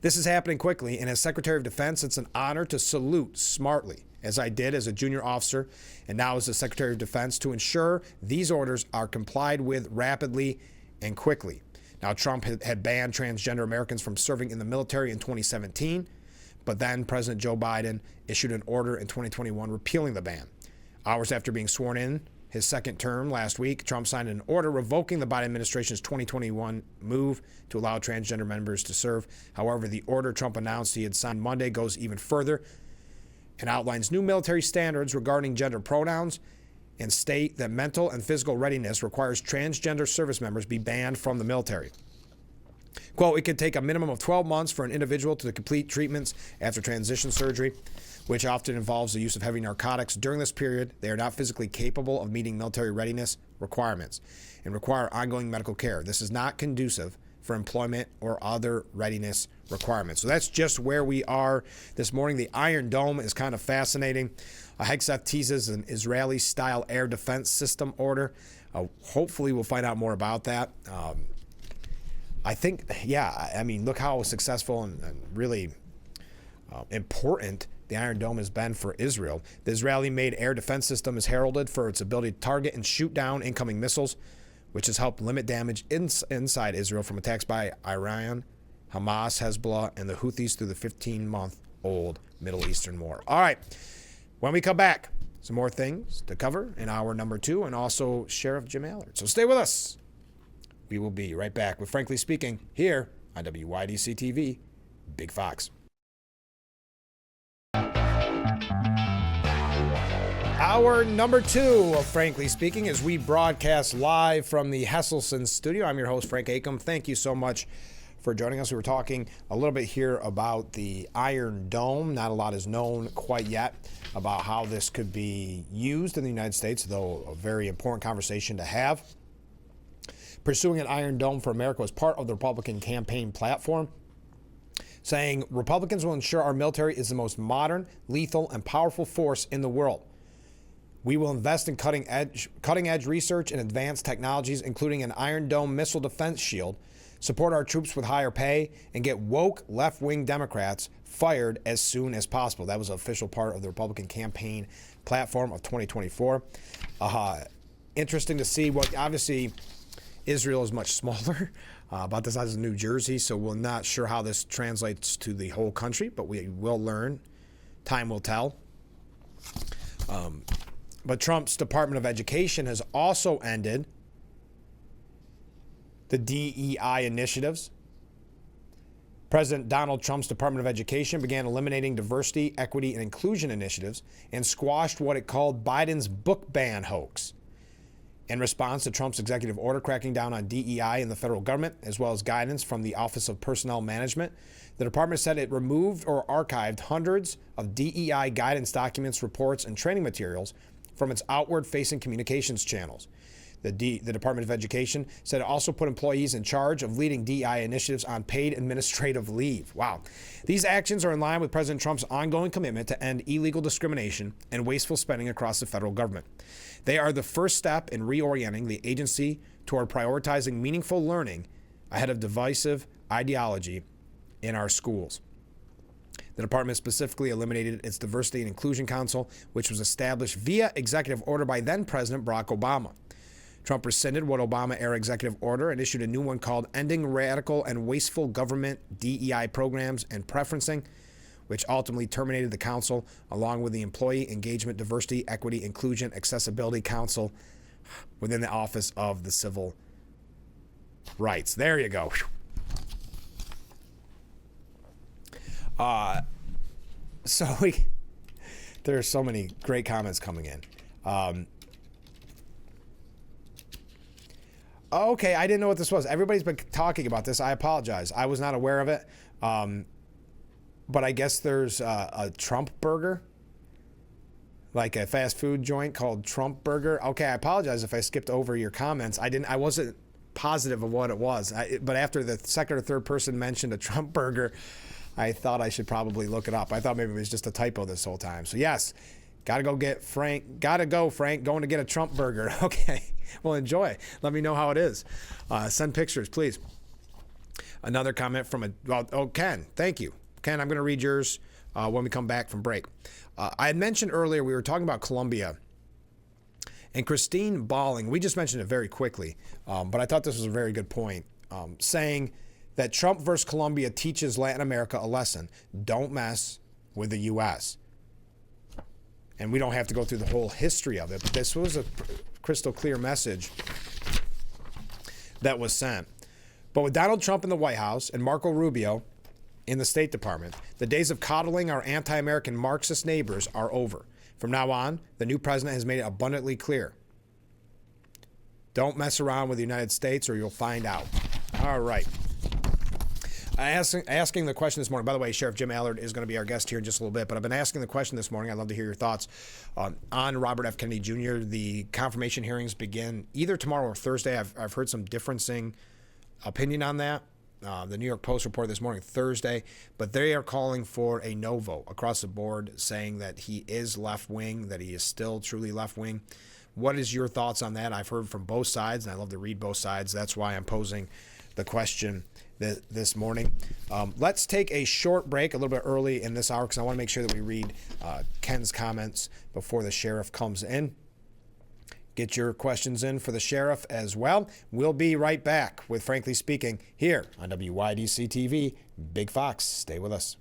This is happening quickly, and as Secretary of Defense, it's an honor to salute smartly, as I did as a junior officer and now as the Secretary of Defense, to ensure these orders are complied with rapidly and quickly. Now, Trump had banned transgender Americans from serving in the military in 2017, but then President Joe Biden issued an order in 2021 repealing the ban. Hours after being sworn in his second term last week, Trump signed an order revoking the Biden administration's 2021 move to allow transgender members to serve. However, the order Trump announced he had signed Monday goes even further and outlines new military standards regarding gender pronouns and state that mental and physical readiness requires transgender service members be banned from the military. Quote, it could take a minimum of 12 months for an individual to complete treatments after transition surgery, which often involves the use of heavy narcotics. During this period, they are not physically capable of meeting military readiness requirements and require ongoing medical care. This is not conducive for employment or other readiness requirements. So that's just where we are this morning. The Iron Dome is kind of fascinating. Hegseth teases an Israeli-style air defense system order. Hopefully we'll find out more about that. I think, look how successful and really important the Iron Dome has been for Israel. The Israeli-made air defense system is heralded for its ability to target and shoot down incoming missiles, which has helped limit damage inside Israel from attacks by Iran, Hamas, Hezbollah, and the Houthis through the 15-month-old Middle Eastern war. All right, when we come back, some more things to cover in hour number 2, and also Sheriff Jim Allard. So stay with us. We will be right back with Frankly Speaking here on WYDC TV, Big Fox. Hour number 2 of Frankly Speaking as we broadcast live from the Hesselson studio. I'm your host, Frank Acom. Thank you so much for joining us. We were talking a little bit here about the Iron Dome. Not a lot is known quite yet about how this could be used in the United States, though a very important conversation to have. Pursuing an Iron Dome for America was part of the Republican campaign platform, saying Republicans will ensure our military is the most modern, lethal, and powerful force in the world. We will invest in cutting-edge research and advanced technologies, including an Iron Dome missile defense shield, support our troops with higher pay, and get woke left-wing Democrats fired as soon as possible. That was an official part of the Republican campaign platform of 2024. Interesting to see. Well, obviously, Israel is much smaller, about the size of New Jersey, so we're not sure how this translates to the whole country, but we will learn. Time will tell. But Trump's Department of Education has also ended the DEI initiatives. President Donald Trump's Department of Education began eliminating diversity, equity, and inclusion initiatives and squashed what it called Biden's book ban hoax. In response to Trump's executive order cracking down on DEI in the federal government, as well as guidance from the Office of Personnel Management, the department said it removed or archived hundreds of DEI guidance documents, reports, and training materials from its outward-facing communications channels. The Department of Education said it also put employees in charge of leading DEI initiatives on paid administrative leave. Wow. These actions are in line with President Trump's ongoing commitment to end illegal discrimination and wasteful spending across the federal government. They are the first step in reorienting the agency toward prioritizing meaningful learning ahead of divisive ideology in our schools. The department specifically eliminated its Diversity and Inclusion Council, which was established via executive order by then-President Barack Obama. Trump rescinded what Obama-era executive order and issued a new one called Ending Radical and Wasteful Government DEI Programs and Preferencing, which ultimately terminated the council, along with the Employee Engagement, Diversity, Equity, Inclusion, Accessibility Council within the Office of the Civil Rights. There you go. There are so many great comments coming in. Okay, I didn't know what this was. Everybody's been talking about this. I apologize. I was not aware of it. But I guess there's a Trump burger, like a fast food joint called Trump Burger. Okay, I apologize if I skipped over your comments. I wasn't positive of what it was. But after the second or third person mentioned a Trump burger, I thought I should probably look it up. I thought maybe it was just a typo this whole time. So yes, gotta go, Frank. Going to get a Trump burger. Okay. Well, enjoy. Let me know how it is. Send pictures, please. Another comment from Ken. Thank you. Ken, I'm going to read yours when we come back from break. I had mentioned earlier we were talking about Colombia. And Christine Balling, we just mentioned it very quickly, but I thought this was a very good point, saying that Trump versus Colombia teaches Latin America a lesson. Don't mess with the U.S. And we don't have to go through the whole history of it, but this was a crystal clear message that was sent. But with Donald Trump in the White House and Marco Rubio in the State Department, the days of coddling our anti-American Marxist neighbors are over. From now on, the new president has made it abundantly clear. Don't mess around with the United States or you'll find out. All right. Asking the question this morning, by the way, Sheriff Jim Allard is going to be our guest here in just a little bit, but I've been asking the question this morning. I'd love to hear your thoughts on Robert F. Kennedy Jr. The confirmation hearings begin either tomorrow or Thursday. I've heard some differencing opinion on that. The New York Post reported this morning, Thursday, but they are calling for a no vote across the board, saying that he is left-wing, that he is still truly left-wing. What is your thoughts on that? I've heard from both sides, and I love to read both sides. That's why I'm posing the question this morning. Let's take a short break a little bit early in this hour because I want to make sure that we read Ken's comments before the sheriff comes in. Get your questions in for the sheriff as well. We'll be right back with Frankly Speaking here on WYDC TV. Big Fox, stay with us.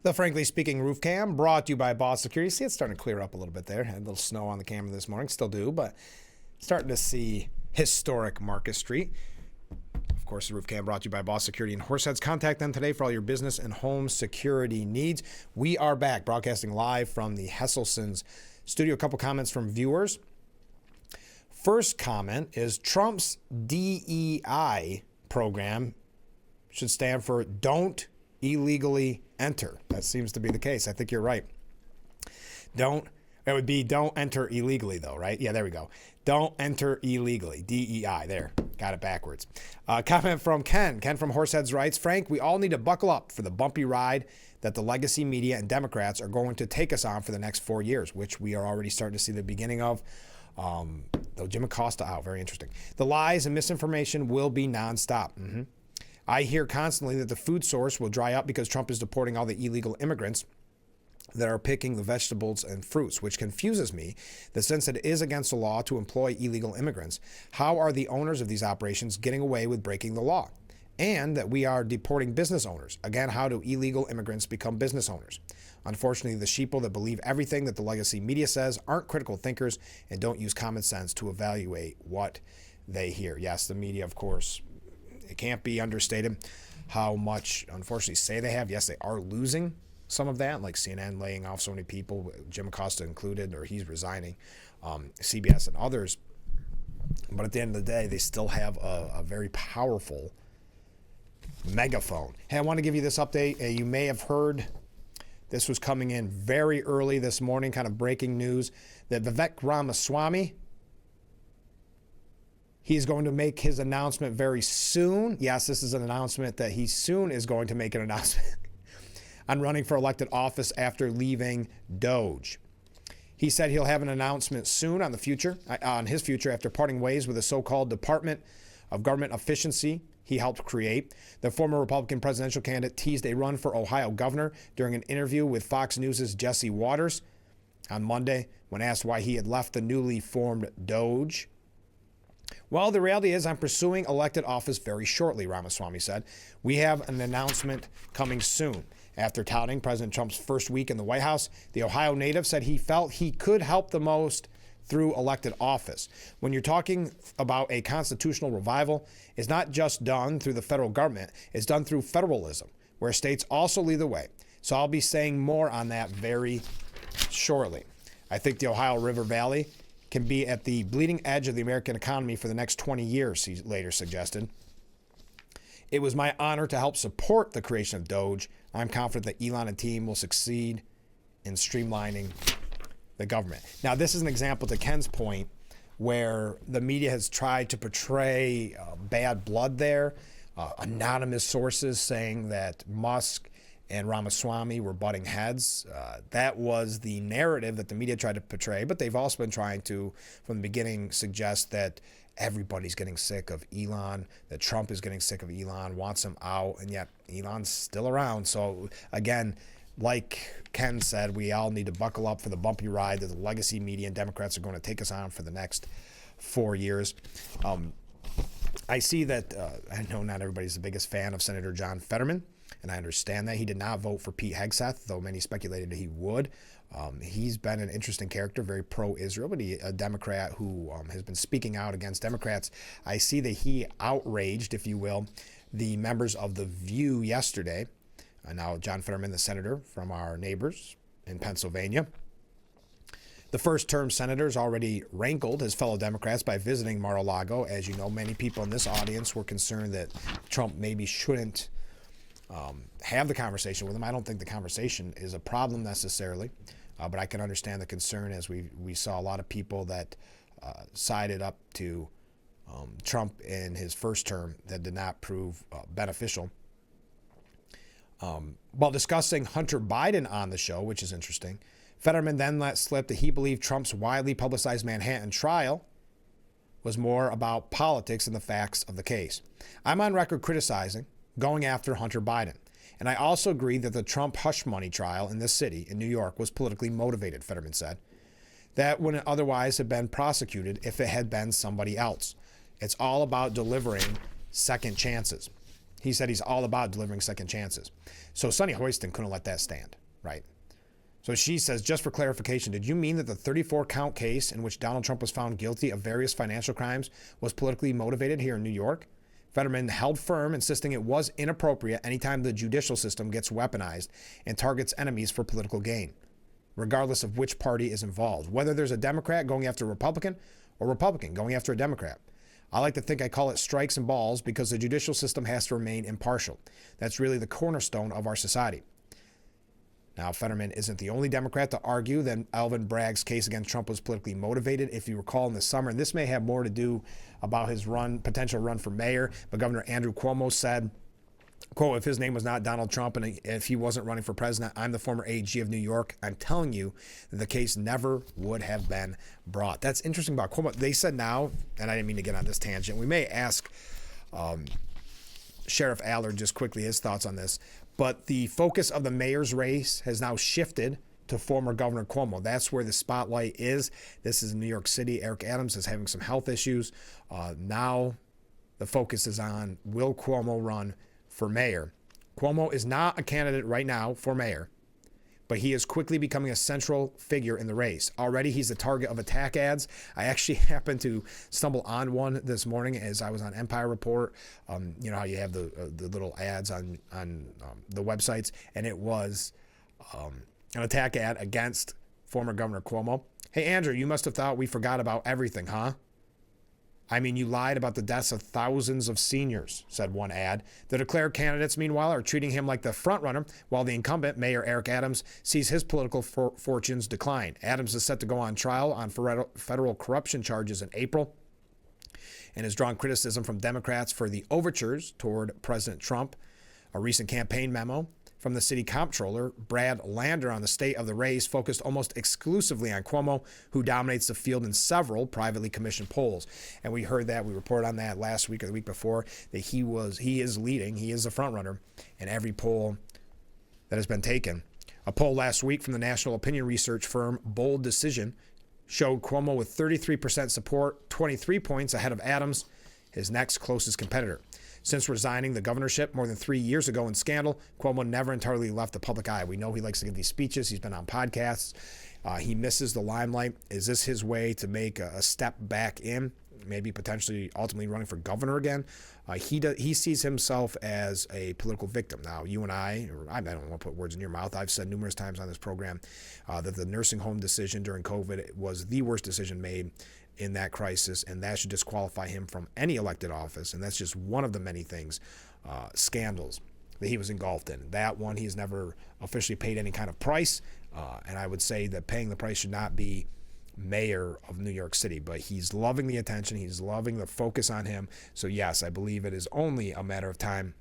The Frankly Speaking Roof Cam brought to you by Boss Security. See, it's starting to clear up a little bit there. Had a little snow on the camera this morning. Still do, but starting to see historic Marcus Street. Of course, the Roof Cam brought to you by Boss Security and Horseheads. Contact them today for all your business and home security needs. We are back broadcasting live from the Hesselson's studio. A couple comments from viewers. First comment is Trump's DEI program should stand for Don't Illegally Enter. That seems to be the case. I think you're right. It would be don't enter illegally, though, right? Yeah, there we go. Don't enter illegally. DEI. There. Got it backwards. Comment from Ken. Ken from Horseheads writes, Frank, we all need to buckle up for the bumpy ride that the legacy media and Democrats are going to take us on for the next 4 years, which we are already starting to see the beginning of. Though Jim Acosta out, very interesting. The lies and misinformation will be nonstop. I hear constantly that the food source will dry up because Trump is deporting all the illegal immigrants that are picking the vegetables and fruits, which confuses me that since it is against the law to employ illegal immigrants, how are the owners of these operations getting away with breaking the law? And that we are deporting business owners. Again, how do illegal immigrants become business owners? Unfortunately, the sheeple that believe everything that the legacy media says aren't critical thinkers and don't use common sense to evaluate what they hear. Yes, the media, of course, it can't be understated how much, unfortunately, say they have. Yes, they are losing some of that, like CNN laying off so many people, Jim Acosta included, or he's resigning, CBS and others. But at the end of the day, they still have a very powerful megaphone. Hey, I want to give you this update. You may have heard this was coming in very early this morning, kind of breaking news, that Vivek Ramaswamy, he's going to make his announcement very soon. Yes, this is an announcement that he soon is going to make an announcement on running for elected office after leaving Doge. He said he'll have an announcement soon on his future after parting ways with the so-called Department of Government Efficiency he helped create. The former Republican presidential candidate teased a run for Ohio governor during an interview with Fox News' Jesse Waters on Monday when asked why he had left the newly formed Doge. Well, the reality is I'm pursuing elected office very shortly, Ramaswamy said. We have an announcement coming soon. After touting President Trump's first week in the White House, the Ohio native said he felt he could help the most through elected office. When you're talking about a constitutional revival, it's not just done through the federal government, it's done through federalism, where states also lead the way. So I'll be saying more on that very shortly. I think the Ohio River Valley can be at the bleeding edge of the American economy for the next 20 years, he later suggested. It was my honor to help support the creation of Doge. I'm confident that Elon and team will succeed in streamlining the government. Now, this is an example, to Ken's point, where the media has tried to portray bad blood there. Anonymous sources saying that Musk and Ramaswamy were butting heads. That was the narrative that the media tried to portray, but they've also been trying to, from the beginning, suggest that everybody's getting sick of Elon, that Trump is getting sick of Elon, wants him out, and yet Elon's still around. So again, like Ken said, we all need to buckle up for the bumpy ride that the legacy media and Democrats are going to take us on for the next 4 years. I see that, I know not everybody's the biggest fan of Senator John Fetterman, and I understand that. He did not vote for Pete Hegseth, though many speculated he would. He's been an interesting character, very pro-Israel, but a Democrat who has been speaking out against Democrats. I see that he outraged, if you will, the members of The View yesterday. Now, John Fetterman, the senator from our neighbors in Pennsylvania. The first-term senators already rankled his fellow Democrats by visiting Mar-a-Lago. As you know, many people in this audience were concerned that Trump maybe shouldn't have the conversation with him. I don't think the conversation is a problem necessarily, but I can understand the concern as we saw a lot of people that sided up to Trump in his first term that did not prove beneficial. While discussing Hunter Biden on the show, which is interesting, Fetterman then let slip that he believed Trump's widely publicized Manhattan trial was more about politics than the facts of the case. I'm on record criticizing going after Hunter Biden. And I also agree that the Trump hush money trial in this city, in New York, was politically motivated, Fetterman said. That wouldn't otherwise have been prosecuted if it had been somebody else. It's all about delivering second chances. He said he's all about delivering second chances. So Sonny Hoyston couldn't let that stand, right? So she says, just for clarification, did you mean that the 34-count case in which Donald Trump was found guilty of various financial crimes was politically motivated here in New York? Fetterman held firm, insisting it was inappropriate anytime the judicial system gets weaponized and targets enemies for political gain, regardless of which party is involved, whether there's a Democrat going after a Republican or Republican going after a Democrat. I like to think I call it strikes and balls because the judicial system has to remain impartial. That's really the cornerstone of our society. Now, Fetterman isn't the only Democrat to argue that Alvin Bragg's case against Trump was politically motivated. If you recall in the summer, and this may have more to do about his potential run for mayor, but Governor Andrew Cuomo said Quote, if his name was not Donald Trump and if he wasn't running for president, I'm the former AG of New York. I'm telling you that the case never would have been brought. That's interesting about Cuomo. They said now, and I didn't mean to get on this tangent, we may ask Sheriff Allard just quickly his thoughts on this, but the focus of the mayor's race has now shifted to former Governor Cuomo. That's where the spotlight is. This is in New York City. Eric Adams is having some health issues. Now the focus is on, will Cuomo run for mayor? Cuomo is not a candidate right now for mayor, but he is quickly becoming a central figure in the race. Already he's the target of attack ads. I actually happened to stumble on one this morning as I was on Empire Report. You know how you have the little ads on the websites, and it was an attack ad against former Governor Cuomo. Hey, Andrew, you must have thought we forgot about everything, huh? I mean, you lied about the deaths of thousands of seniors, said one ad. The declared candidates, meanwhile, are treating him like the frontrunner, while the incumbent, Mayor Eric Adams, sees his political fortunes decline. Adams is set to go on trial on federal corruption charges in April and has drawn criticism from Democrats for the overtures toward President Trump. A recent campaign memo from the city comptroller, Brad Lander, on the state of the race focused almost exclusively on Cuomo, who dominates the field in several privately commissioned polls. And we heard that, we reported on that last week or the week before, that he is leading, he is the front runner in every poll that has been taken. A poll last week from the national opinion research firm Bold Decision showed Cuomo with 33% support, 23 points ahead of Adams, his next closest competitor. Since resigning the governorship more than 3 years ago in scandal, Cuomo never entirely left the public eye. We know he likes to give these speeches. He's been on podcasts. He misses the limelight. Is this his way to make a step back in, maybe potentially ultimately running for governor again? He sees himself as a political victim. Now, you and I don't want to put words in your mouth. I've said numerous times on this program that the nursing home decision during COVID was the worst decision made in that crisis, and that should disqualify him from any elected office. And that's just one of the many things, scandals that he was engulfed in. That one, he's never officially paid any kind of price, and I would say that paying the price should not be mayor of New York City, but he's loving the attention. He's loving the focus on him. So yes, I believe it is only a matter of time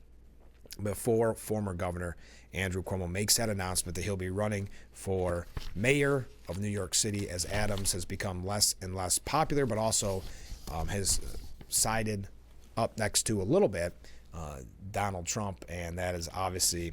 before former Governor Andrew Cuomo makes that announcement that he'll be running for mayor of New York City, as Adams has become less and less popular, but also has sided up next to a little bit Donald Trump, and that has obviously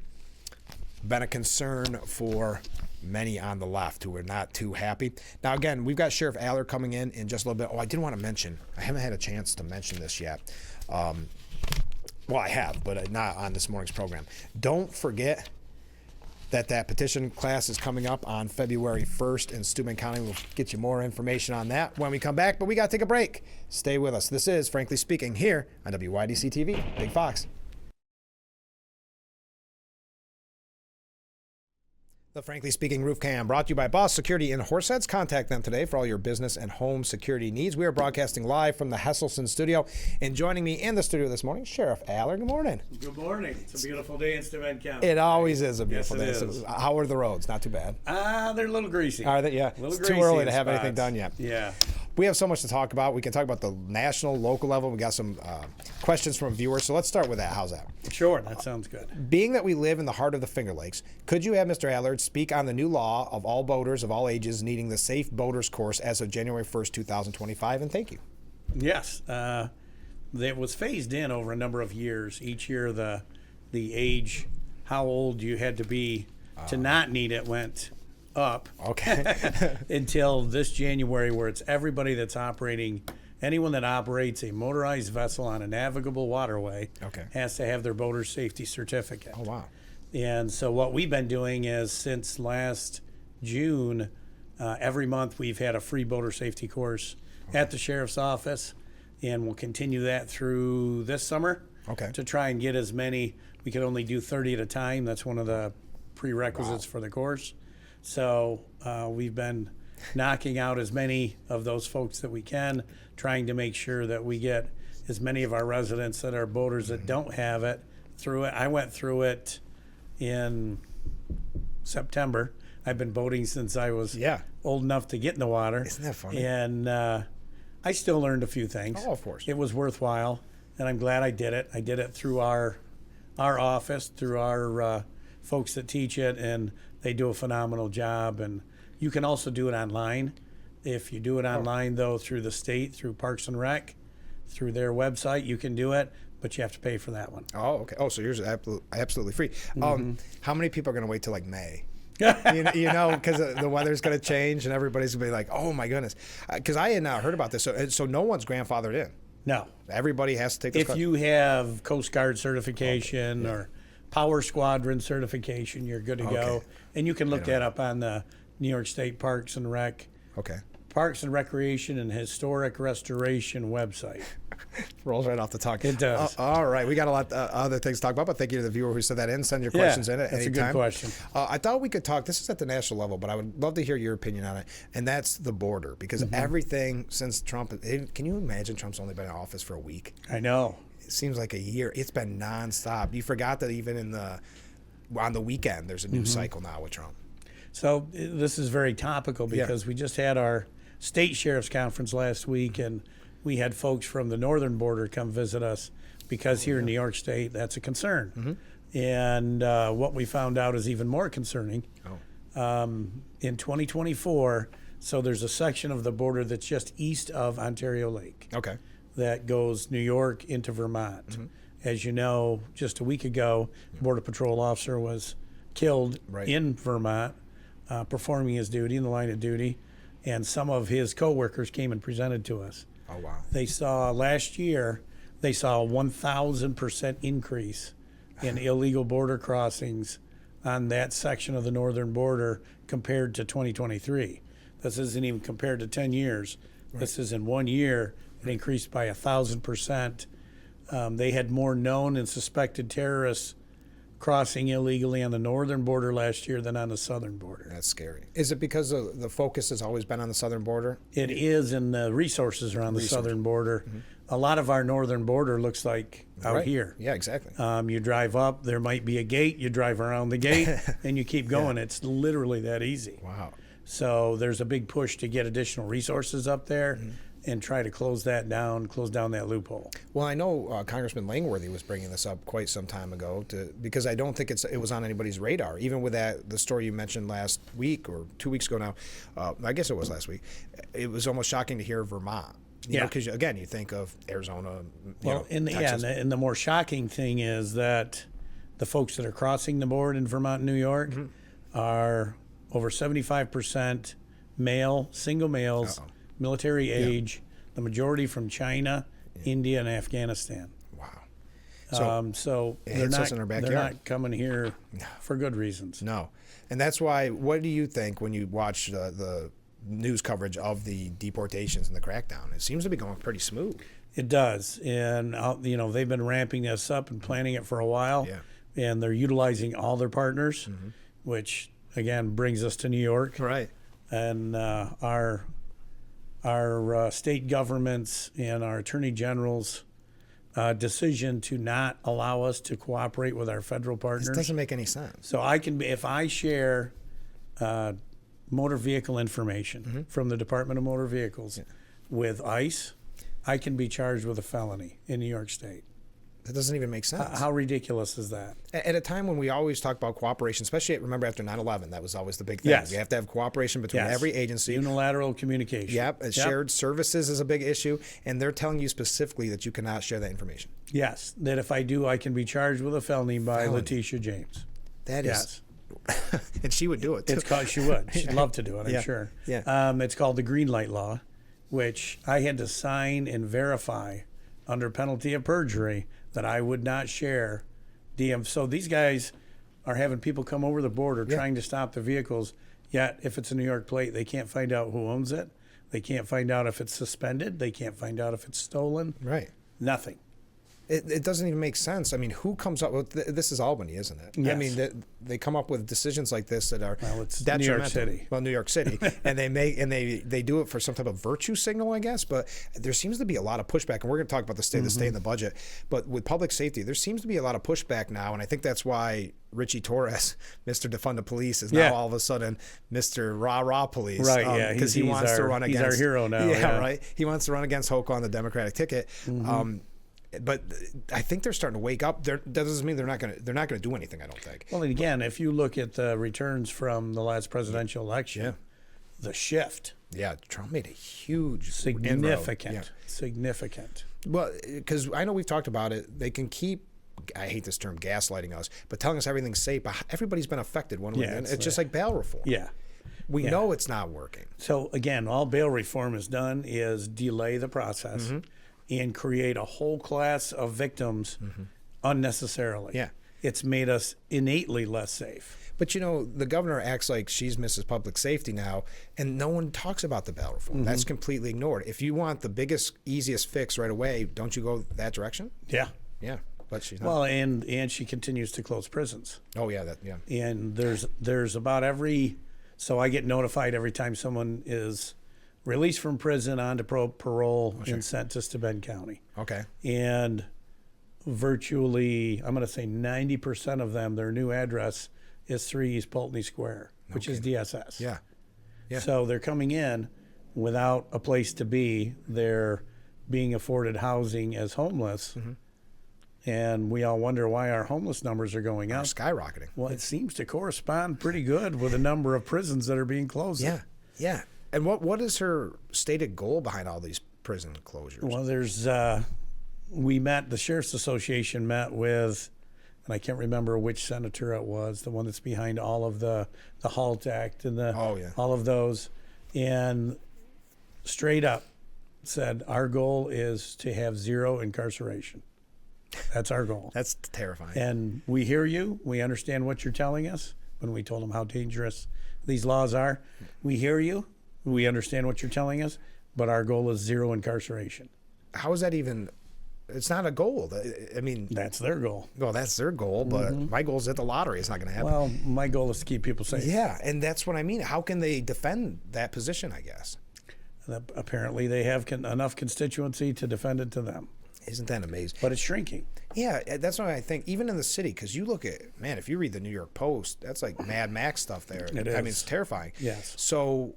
been a concern for many on the left who are not too happy. Now, again, we've got Sheriff Allard coming in just a little bit. Oh, I did want to mention, I haven't had a chance to mention this yet. Well, I have, but not on this morning's program. Don't forget that petition class is coming up on February 1st in Steuben County. We'll get you more information on that when we come back, but we got to take a break. Stay with us. This is Frankly Speaking here on WYDC TV, Big Fox. The Frankly Speaking Roof Cam brought to you by Boss Security in Horseheads. Contact them today for all your business and home security needs. We are broadcasting live from the Hesselson studio. And joining me in the studio this morning, Sheriff Allard. Good morning. Good morning. It's a beautiful day in Steuben County. It always is a beautiful day. Yes, it is. How are the roads? Not too bad. They're a little greasy. Are they? Yeah. It's too early to have anything done yet. Yeah. We have so much to talk about. We can talk about the national, local level. We got some questions from viewers. So let's start with that. How's that? Sure. That sounds good. Being that we live in the heart of the Finger Lakes, could you have Mr. Allard speak on the new law of all boaters of all ages needing the Safe Boaters course as of January 1st, 2025? And thank you. Yes. It was phased in over a number of years. Each year, the age, how old you had to be to not need it went up. Okay. Until this January, where it's everybody that's operating, anyone that operates a motorized vessel on a navigable waterway has to have their boater's safety certificate. Oh, wow. And so what we've been doing is since last June, every month we've had a free boater safety course at the sheriff's office, and we'll continue that through this summer to try and get as many. We could only do 30 at a time. That's one of the prerequisites for the course. So we've been knocking out as many of those folks that we can, trying to make sure that we get as many of our residents that are boaters that don't have it through it. I went through it in September. I've been boating since I was old enough to get in the water. Isn't that funny? And I still learned a few things. Oh, of course. It was worthwhile, and I'm glad I did it. I did it through our our office, through our folks that teach it, and they do a phenomenal job. And you can also do it online. If you do it online, though, through the state, through Parks and Rec, through their website, you can do it, but you have to pay for that one. Oh, okay. Oh, so yours is absolutely free. How many people are going to wait till like May? you know, because the weather's going to change and everybody's going to be like, oh my goodness. Because I had not heard about this. So no one's grandfathered in. No. Everybody has to take this If you have Coast Guard certification or Power Squadron certification, you're good to go. And you can look that up on the New York State Parks and Rec. Okay. Parks and Recreation and Historic Restoration website. Rolls right off the tongue. It does. All right. We got a lot other things to talk about, but thank you to the viewer who sent that in. Send your questions in at any time. That's a good question. I thought we could talk, this is at the national level, but I would love to hear your opinion on it, and that's the border. Because everything since Trump, can you imagine Trump's only been in office for a week? I know. It seems like a year. It's been nonstop. You forgot that even on the weekend, there's a new cycle now with Trump. So this is very topical because we just had our state sheriff's conference last week, and we had folks from the northern border come visit us because here in New York State, that's a concern. And what we found out is even more concerning. In 2024, so there's a section of the border that's just east of Ontario Lake. Okay. That goes New York into Vermont. As you know, just a week ago, a Border Patrol officer was killed in Vermont, performing his duty in the line of duty, and some of his coworkers came and presented to us. Oh, wow. They saw last year, they saw a 1,000% increase in illegal border crossings on that section of the northern border compared to 2023. This isn't even compared to 10 years. This is in 1 year, it increased by 1,000%. They had more known and suspected terrorists crossing illegally on the northern border last year than on the southern border. That's scary. Is it because the focus has always been on the southern border? It is, and the resources are on the southern border. A lot of our northern border looks like out here. Yeah, exactly. You drive up, there might be a gate, you drive around the gate, and you keep going. It's literally that easy. Wow. So there's a big push to get additional resources up there and try to close that down, close down that loophole. Well, I know Congressman Langworthy was bringing this up quite some time ago because I don't think it was on anybody's radar. Even with the story you mentioned last week or 2 weeks ago now, I guess it was last week, it was almost shocking to hear Vermont. Because, again, you think of Arizona, Texas. And the more shocking thing is that the folks that are crossing the border in Vermont and New York are over 75% male, single males, military age, the majority from China, India, and Afghanistan. Wow. So they're not coming here for good reasons. No. And that's why, what do you think when you watch the news coverage of the deportations and the crackdown? It seems to be going pretty smooth. It does. And, they've been ramping this up and planning it for a while. Yeah. And they're utilizing all their partners, which, again, brings us to New York. Right. And our state governments and our attorney generals' decision to not allow us to cooperate with our federal partners. It doesn't make any sense. So if I share motor vehicle information from the Department of Motor Vehicles with ICE, I can be charged with a felony in New York State. That doesn't even make sense. How ridiculous is that? At a time when we always talk about cooperation, especially, remember, after 9/11, that was always the big thing. Yes. You have to have cooperation between every agency. Unilateral communication. Yep. Shared services is a big issue, and they're telling you specifically that you cannot share that information. Yes, that if I do, I can be charged with a felony by Letitia James. That is. And she would do it, too. She would. She'd love to do it, I'm sure. Yeah. It's called the Green Light Law, which I had to sign and verify under penalty of perjury that I would not share DM. So these guys are having people come over the border trying to stop the vehicles, yet if it's a New York plate, they can't find out who owns it. They can't find out if it's suspended. They can't find out if it's stolen. Right. Nothing. It doesn't even make sense. I mean, who comes up with this? Is Albany, isn't it? Yes. I mean, they come up with decisions like this that are it's detrimental. New York City. Well, New York City, and they do it for some type of virtue signal, I guess. But there seems to be a lot of pushback, and we're going to talk about the state in the budget. But with public safety, there seems to be a lot of pushback now, and I think that's why Richie Torres, Mr. Defund the Police, is now all of a sudden Mr. Rah Rah Police, right? Because he wants to run against. He's our hero now. Yeah, right. He wants to run against Hochul on the Democratic ticket. But I think they're starting to wake up. That doesn't mean they're not going to do anything, I don't think. Well, and again, if you look at the returns from the last presidential election, Yeah. the shift, Yeah, Trump made a huge significant, inroad. significant. Yeah. Well, because I know we've talked about it. They can keep, I hate this term, gaslighting us, but telling us everything's safe. But everybody's been affected one way or another. It's just like bail reform. Yeah. We know it's not working. So again, all bail reform has done is delay the process and create a whole class of victims unnecessarily. Yeah. It's made us innately less safe. But, the governor acts like she's Mrs. Public Safety now, and no one talks about the bail reform. That's completely ignored. If you want the biggest, easiest fix right away, don't you go that direction? Yeah. Yeah, but she's not. Well, and she continues to close prisons. Oh, yeah, And there's about so I get notified every time someone is released from prison onto parole and sent to Steuben County. Okay. And virtually, I'm going to say 90% of them, their new address is 3 East Pulteney Square, which is DSS. Yeah. Yeah. So they're coming in without a place to be. They're being afforded housing as homeless. And we all wonder why our homeless numbers are going up. Skyrocketing. Well, it seems to correspond pretty good with the number of prisons that are being closed. Yeah. Yeah. And what is her stated goal behind all these prison closures? Well, the Sheriff's Association met with, and I can't remember which senator it was, the one that's behind all of the HALT Act and all of those, and straight up said, our goal is to have zero incarceration. That's our goal. That's terrifying. And we hear you. We understand what you're telling us when we told them how dangerous these laws are. We hear you. We understand what you're telling us, but our goal is zero incarceration. How is that even? It's not a goal. I mean, That's their goal. well, that's their goal, but my goal is hit the lottery. It's not going to happen. Well, my goal is to keep people safe. Yeah, and that's what I mean. How can they defend that position, I guess? Apparently, they have enough constituency to defend it to them. Isn't that amazing? But it's shrinking. Yeah, that's what I think. Even in the city, because you look at, man, if you read the New York Post, that's like Mad Max stuff there. It I mean, is. it's terrifying. Yes. So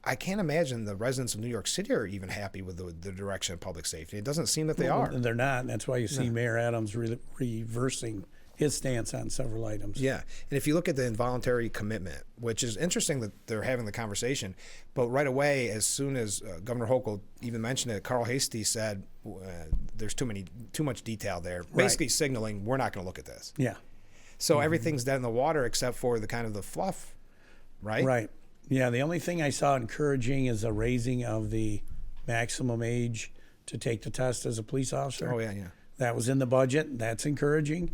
I can't imagine the residents of New York City are even happy with the direction of public safety. It doesn't seem that they are. And they're not. And that's why you see Mayor Adams reversing his stance on several items. Yeah, and if you look at the involuntary commitment, which is interesting that they're having the conversation, but right away, as soon as Governor Hochul even mentioned it, Carl Hastie said there's too much detail there, basically signaling we're not going to look at this. Yeah. So everything's dead in the water except for the kind of the fluff, right? Right. Yeah, the only thing I saw encouraging is a raising of the maximum age to take the test as a police officer. Oh, yeah. That was in the budget. That's encouraging.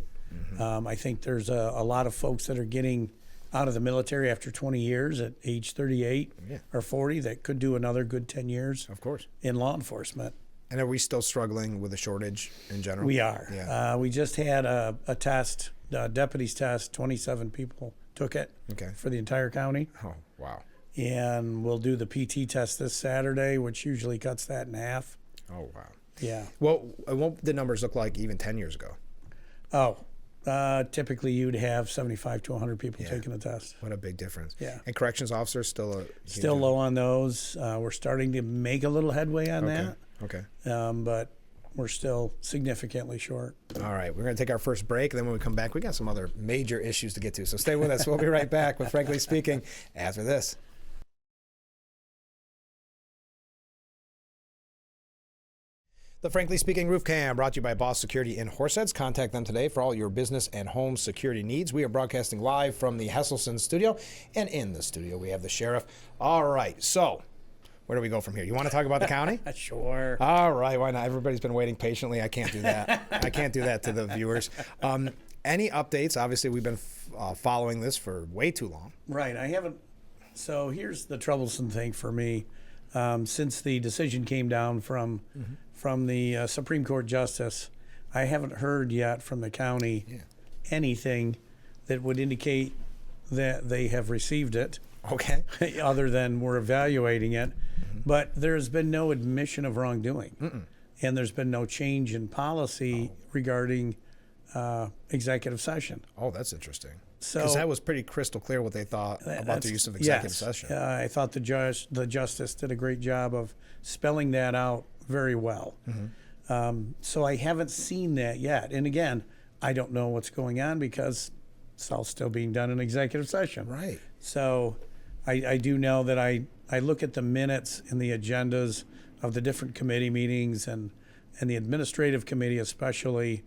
I think there's a lot of folks that are getting out of the military after 20 years at age 38 or 40 that could do another good 10 years Of course. in law enforcement. And are we still struggling with a shortage in general? We are. Yeah. We just had a test, a deputy's test. 27 people took it for the entire county. Oh, wow. And we'll do the PT test this Saturday, which usually cuts that in half. Oh, wow. Yeah. Well, what did the numbers look like even 10 years ago? Typically you'd have 75 to 100 people taking the test. What a big difference. Yeah. And corrections officers still Still low on those. We're starting to make a little headway on that. Okay. But we're still significantly short. All right. We're going to take our first break. And then when we come back, we got some other major issues to get to. So stay with us. We'll be right back with Frankly Speaking after this. The Frankly Speaking Roof Cam brought to you by Boss Security in Horseheads. Contact them today for all your business and home security needs. We are broadcasting live from the Hesselson studio, and in the studio we have the sheriff. All right, so where do we go from here? You want to talk about the county? Sure. All right, why not? Everybody's been waiting patiently. I can't do that. I can't do that to the viewers. Any updates? Obviously, we've been following this for way too long. Right. I haven't. So here's the troublesome thing for me. Since the decision came down from the Supreme Court Justice, I haven't heard yet from the county anything that would indicate that they have received it. Okay. Other than we're evaluating it. But there's been no admission of wrongdoing. And there's been no change in policy regarding executive session. Oh, that's interesting. So Because that was pretty crystal clear what they thought about the use of executive session. I thought the justice did a great job of spelling that out very well. So I haven't seen that yet. And again, I don't know what's going on because it's all still being done in executive session. Right. So I do know that I look at the minutes and the agendas of the different committee meetings, and the administrative committee especially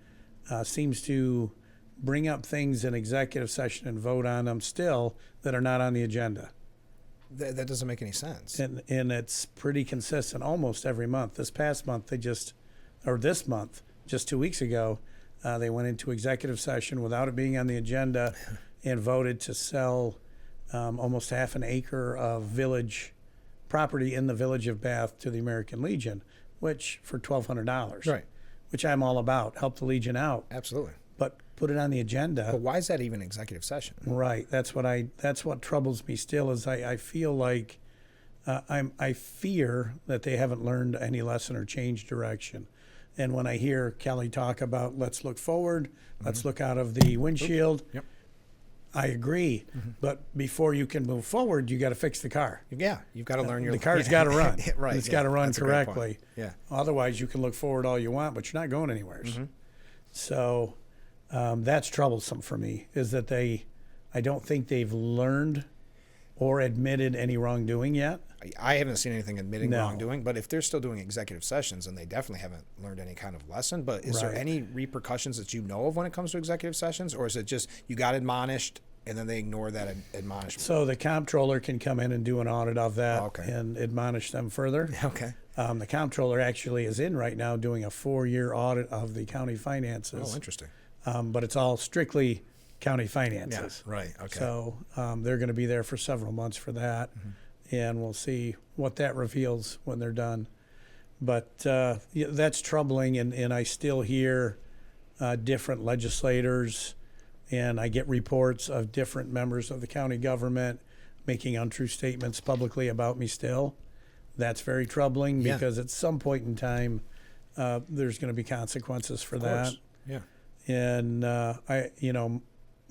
seems to bring up things in executive session and vote on them still that are not on the agenda. That doesn't make any sense. And it's pretty consistent almost every month. This past month, this month, just 2 weeks ago, they went into executive session without it being on the agenda and voted to sell almost half an acre of village property in the village of Bath to the American Legion, which for $1,200. Right. Which I'm all about. Help the Legion out. Absolutely. But put it on the agenda. But why is that even executive session? Right. That's what troubles me still is I feel like I fear that they haven't learned any lesson or changed direction. And when I hear Kelly talk about let's look forward, let's look out of the windshield, Yep. I agree. But before you can move forward, you got to fix the car. Yeah, you've got to learn The car's got to run. Right. It's got to run that's a great point. correctly. Yeah. Otherwise, you can look forward all you want, but you're not going anywhere. So that's troublesome for me, is that I don't think they've learned or admitted any wrongdoing yet. I haven't seen anything admitting No. wrongdoing, but if they're still doing executive sessions, then they definitely haven't learned any kind of lesson. But is there Right. any repercussions that you know of when it comes to executive sessions, or is it just you got admonished and then they ignore that admonishment? So the comptroller can come in and do an audit of that Okay. and admonish them further. Okay. The comptroller actually is in right now doing a 4-year audit of the county finances. Oh, interesting. But it's all strictly county finances. Right. Okay. So they're going to be there for several months for that, and we'll see what that reveals when they're done. But yeah, that's troubling, and I still hear different legislators, and I get reports of different members of the county government making untrue statements publicly about me still. That's very troubling Yeah. because at some point in time, there's going to be consequences for Of that. course. Yeah. And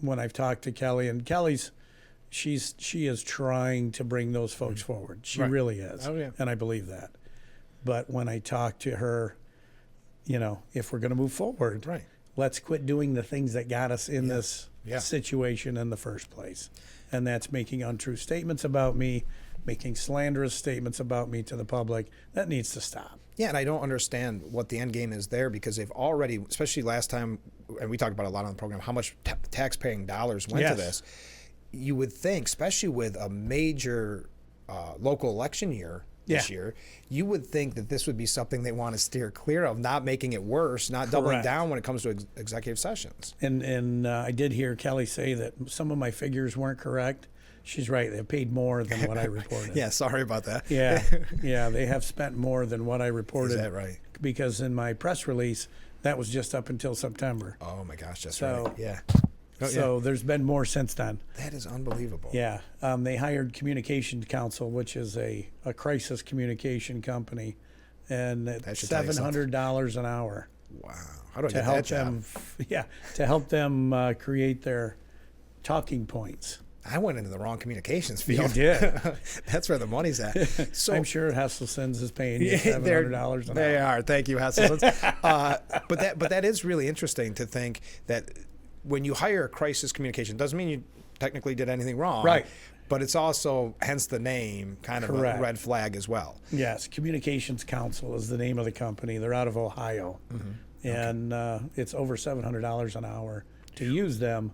when I've talked to Kelly, and she is trying to bring those folks forward. She Right. really is. Oh, yeah. And I believe that. But when I talk to her, if we're going to move forward, Right. let's quit doing the things that got us in this Yeah. situation in the first place. And that's making untrue statements about me, making slanderous statements about me to the public. That needs to stop. Yeah, and I don't understand what the end game is there, because they've already, especially last time, and we talked about it a lot on the program, how much taxpaying dollars went to Yes. this. You would think, especially with a major local election year this Yeah. year, you would think that this would be something they want to steer clear of, not making it worse, not doubling Correct. down when it comes to executive sessions. And I did hear Kelly say that some of my figures weren't correct. She's right. They paid more than what I reported. Yeah, sorry about that. Yeah, they have spent more than what I reported. Is that right? Because in my press release, that was just up until September. Oh my gosh, that's So- right. Yeah. Oh, So there's been more since then. that is unbelievable. Yeah, they hired Communication Council, which is a crisis communication company, and it's should tell you something. $700 an hour Wow. How do I to get help that job? them. Yeah, to help them create their talking points. I went into the wrong communications You field. did. That's where the money's at. So I'm sure Hesselson's is paying you they're- $700 an They hour. are. Thank you, Hesselsons. But that is really interesting to think that when you hire a crisis communication, doesn't mean you technically did anything wrong. Right. But it's also, hence the name, kind of Correct. a red flag as well. Yes, Communications Council is the name of the company. They're out of Ohio, and it's over $700 an hour to use them,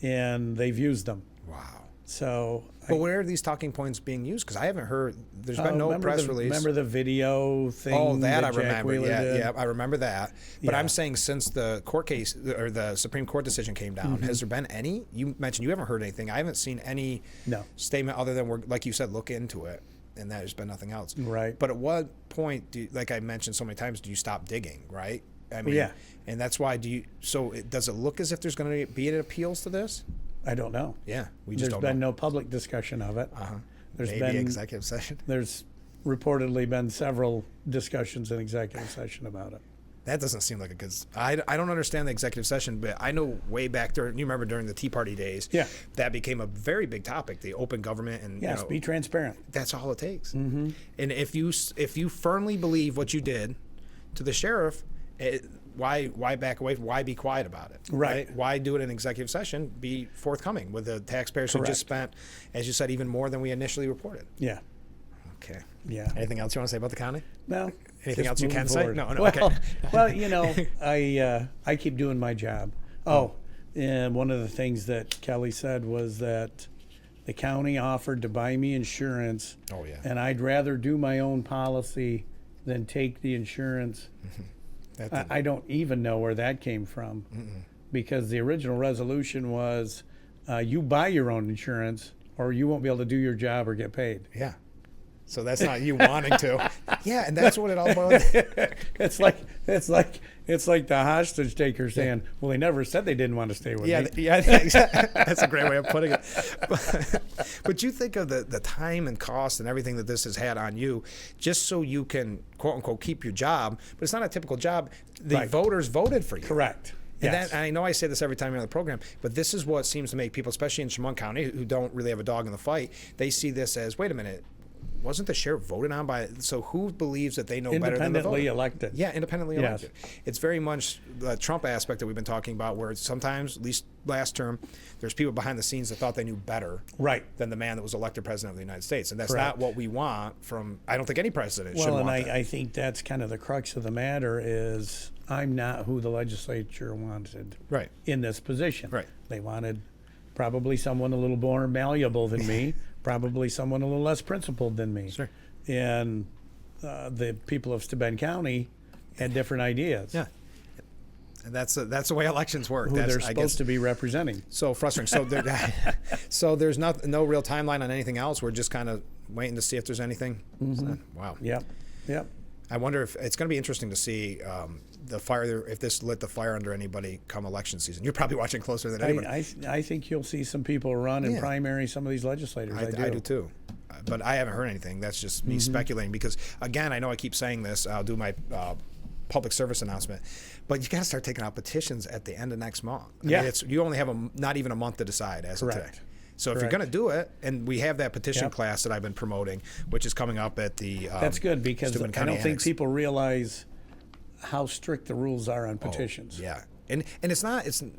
and they've used them. Wow. So, But where are these talking points being used? Because I haven't heard. There's been no press release. Remember the video thing? Oh, that I Jack remember. Wheeler Yeah, did? yeah, I remember that. But Yeah. I'm saying since the court case or the Supreme Court decision came down, Mm-hmm. has there been any? You mentioned you haven't heard anything. I haven't seen any No. statement other than we're, like you said, look into it, and there's been nothing else. Right. But at what point like I mentioned so many times, do you stop digging? Right. I mean, yeah. And that's why does it look as if there's going to be an appeals to this? I don't know. Yeah, we just There's don't been know. no public discussion of it. There's Maybe been executive session. There's reportedly been several discussions in executive session about it. That doesn't seem like a good. I don't understand the executive session, but I know way back during. You remember during the Tea Party days? Yeah. That became a very big topic. The open government and Yes, be transparent. that's all it takes. Mm-hmm. And if you firmly believe what you did to the sheriff, Why back away? Why be quiet about it? Right. Why do it in executive session? Be forthcoming with the taxpayers who just spent, as you said, even more than we initially reported. Yeah. Okay. Yeah. Anything else you want to say about the county? No. Anything else just you moving can forward. say? No. Well, Okay. well, you know, I keep doing my job. Oh, and one of the things that Kelly said was that the county offered to buy me insurance. Oh, yeah. And I'd rather do my own policy than take the insurance. I don't even know where that came from, because the original resolution was you buy your own insurance or you won't be able to do your job or get paid. Yeah. So that's not you wanting to. Yeah, and that's what it all boils. It's like the hostage taker saying, "Well, they never said they didn't want to stay with me." Yeah, exactly. That's a great way of putting it. But you think of the time and cost and everything that this has had on you, just so you can quote unquote keep your job. But it's not a typical job. The voters voted for you. Correct. And, Yes. and I know I say this every time you're on the program, but this is what seems to make people, especially in Chemung County, who don't really have a dog in the fight, they see this as, wait a minute, wasn't the sheriff voted on by, so who believes that they know better than the voter? Independently elected. Yeah, independently Yes. elected. It's very much the Trump aspect that we've been talking about, where sometimes, at least last term, there's people behind the scenes that thought they knew better Right. than the man that was elected president of the United States. And that's Correct. not what we want from, I don't think any president should Well, and want that. I think that's kind of the crux of the matter is I'm not who the legislature wanted Right. in this position. Right. They wanted probably someone a little more malleable than me, probably someone a little less principled than me. Sure. And the people of Steuben County had different ideas. Yeah. And that's the way elections work. Who That's, they're supposed to be representing. So frustrating. So there's no real timeline on anything else. We're just kind of waiting to see if there's anything. Wow. Yep. Yep. I wonder if it's going to be interesting to see the fire, if this lit the fire under anybody come election season. You're probably watching closer than anybody. I think you'll see some people run and Yeah. primary some of these legislators. I do too. But I haven't heard anything. That's just me speculating because, again, I know I keep saying this. I'll do my public service announcement. But you got to start taking out petitions at the end of next month. I mean, you only have not even a month to decide as of today. So if you're going to do it, and we have that petition class that I've been promoting, which is coming up at the That's good because Steuben I County don't think Annex. people realize how strict the rules are on petitions. Yeah. And it's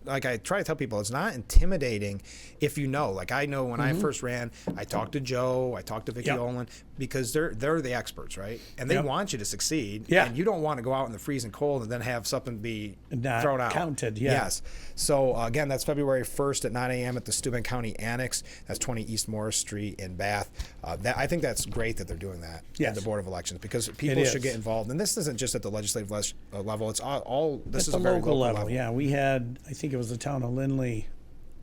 like I try to tell people, it's not intimidating if you know. Like I know when I first ran, I talked to Joe, I talked to Vicki Olin, because they're the experts, right? And they want you to succeed. Yeah. And you don't want to go out in the freezing cold and then have something be Not thrown out. counted, yeah. Yes. So again, that's February 1st at 9 a.m. at the Steuben County Annex. That's 20 East Morris Street in Bath. I think that's great that they're doing that at the Board of Elections because people should get involved. And this isn't just at the legislative level. It's all this is At a the very local local level. level. Yeah, we had, I think it was the town of Lindley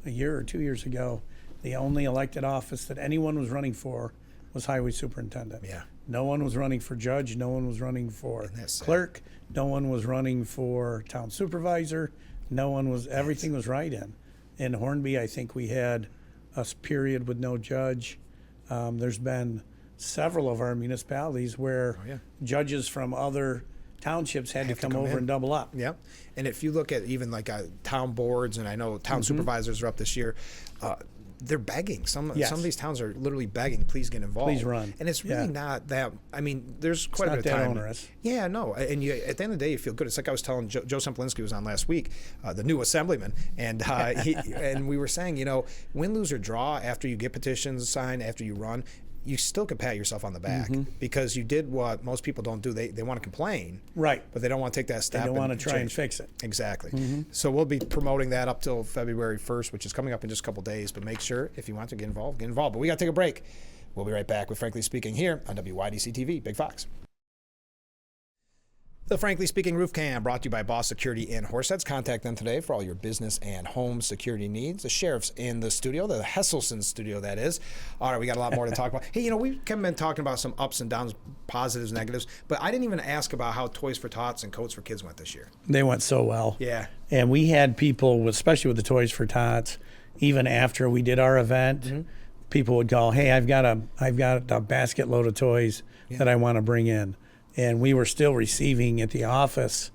a year or 2 years ago. The only elected office that anyone was running for was highway superintendent. Yeah. No one was running for judge. No one was running for that's sad. clerk. No one was running for town supervisor. No one was, everything was write-in. In Hornby, I think we had a period with no judge. There's been several of our municipalities where judges from other townships had to come over and double up. Yep. And if you look at even like town boards, and I know town supervisors are up this year, they're begging. Some of these towns are literally begging, please get involved. Please run. And it's really not that, I mean, there's quite a not bit of that time. onerous. Yeah, no. And at the end of the day, you feel good. It's like I was telling Joe Semplinsky was on last week, the new assemblyman, and and we were saying, win, lose, or draw, after you get petitions signed, after you run, you still can pat yourself on the back because you did what most people don't do. They want to complain, Right. but they don't want to take that step. They don't want to and try and change. fix it. Exactly. So we'll be promoting that up till February 1st, which is coming up in just a couple days. But make sure, if you want to get involved, get involved. But we got to take a break. We'll be right back with Frankly Speaking here on WYDC TV, Big Fox. The Frankly Speaking Roof Cam brought to you by Boss Security in Horseheads. Contact them today for all your business and home security needs. The sheriff's in the studio, the Hesselson studio, that is. All right, we got a lot more to talk about. Hey, we've been talking about some ups and downs, positives, negatives, but I didn't even ask about how Toys for Tots and Coats for Kids went this year. They went so well. Yeah. And we had people, especially with the Toys for Tots, even after we did our event, people would call, hey, I've got a basket load of toys that I want to bring in. And we were still receiving at the office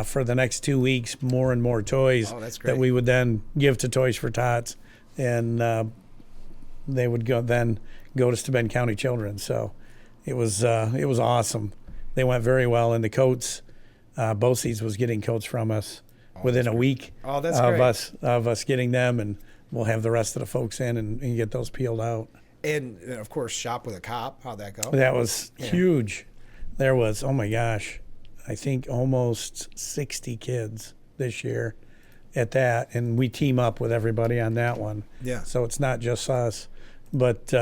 for the next 2 weeks more and more toys that we would then give to Toys for Tots, and they would go to Steuben County Children. So it was awesome. They went very well, and the coats BOCES was getting coats from us within a week Oh, that's of great. us getting them, and we'll have the rest of the folks in and get those peeled out. And of course, Shop with a Cop. How'd that go? That was huge. There was, oh my gosh, I think almost 60 kids this year at that, and we team up with everybody on that one. Yeah. So it's not just us, but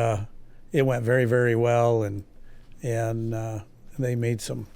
it went very, very well, and they made some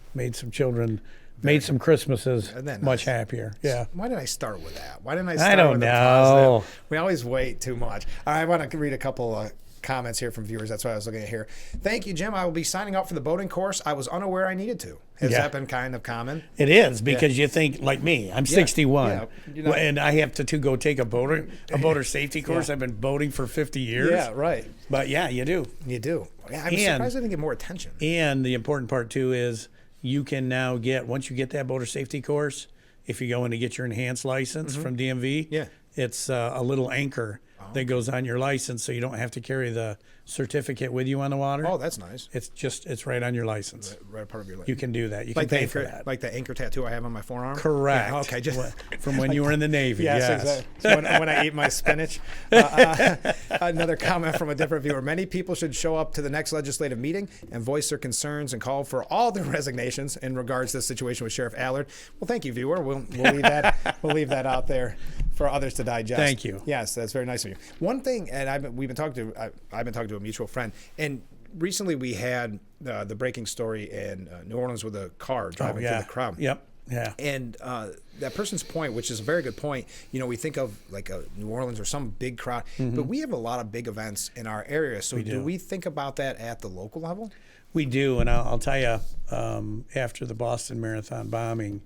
children, made some Christmases Isn't that much nice? happier. Yeah. Why did I start with that? Why didn't I start don't with the know. positive? We always wait too much. I want to read a couple comments here from viewers. That's what I was looking at here. Thank you, Jim. I will be signing up for the boating course. I was unaware I needed to. Has that been kind of common? It is, because you think, like me, I'm 61, Yeah. You're not- and I have to go take a boater safety course. I've been boating for 50 years. Yeah, right. But yeah, you do. You do. Yeah, I'm And- surprised I didn't get more attention. And the important part too is you can now get, once you get that boater safety course, if you go in to get your enhanced license from DMV, Yeah. it's a little anchor that goes on your license, so you don't have to carry the certificate with you on the water. Oh, that's nice. It's right on your license. Right part of your life. You can do that. You like can the pay for anchor, that. like the anchor tattoo I have on my forearm. Correct. Yeah, okay, just From when you were in the Navy. yes, exactly. So when I eat my spinach. Another comment from a different viewer. Many people should show up to the next legislative meeting and voice their concerns and call for all the resignations in regards to the situation with Sheriff Allard. Well, thank you, viewer. We'll leave that we'll leave that out there for others to digest. Thank you. Yes, that's very nice of you. One thing, and I've been talking to a mutual friend, and recently we had the breaking story in New Orleans with a car driving through the crowd. Yep. Yeah. And that person's point, which is a very good point, we think of like a New Orleans or some big crowd, but we have a lot of big events in our area. So do we think about that at the local level? We do, and I'll tell you, after the Boston Marathon bombing,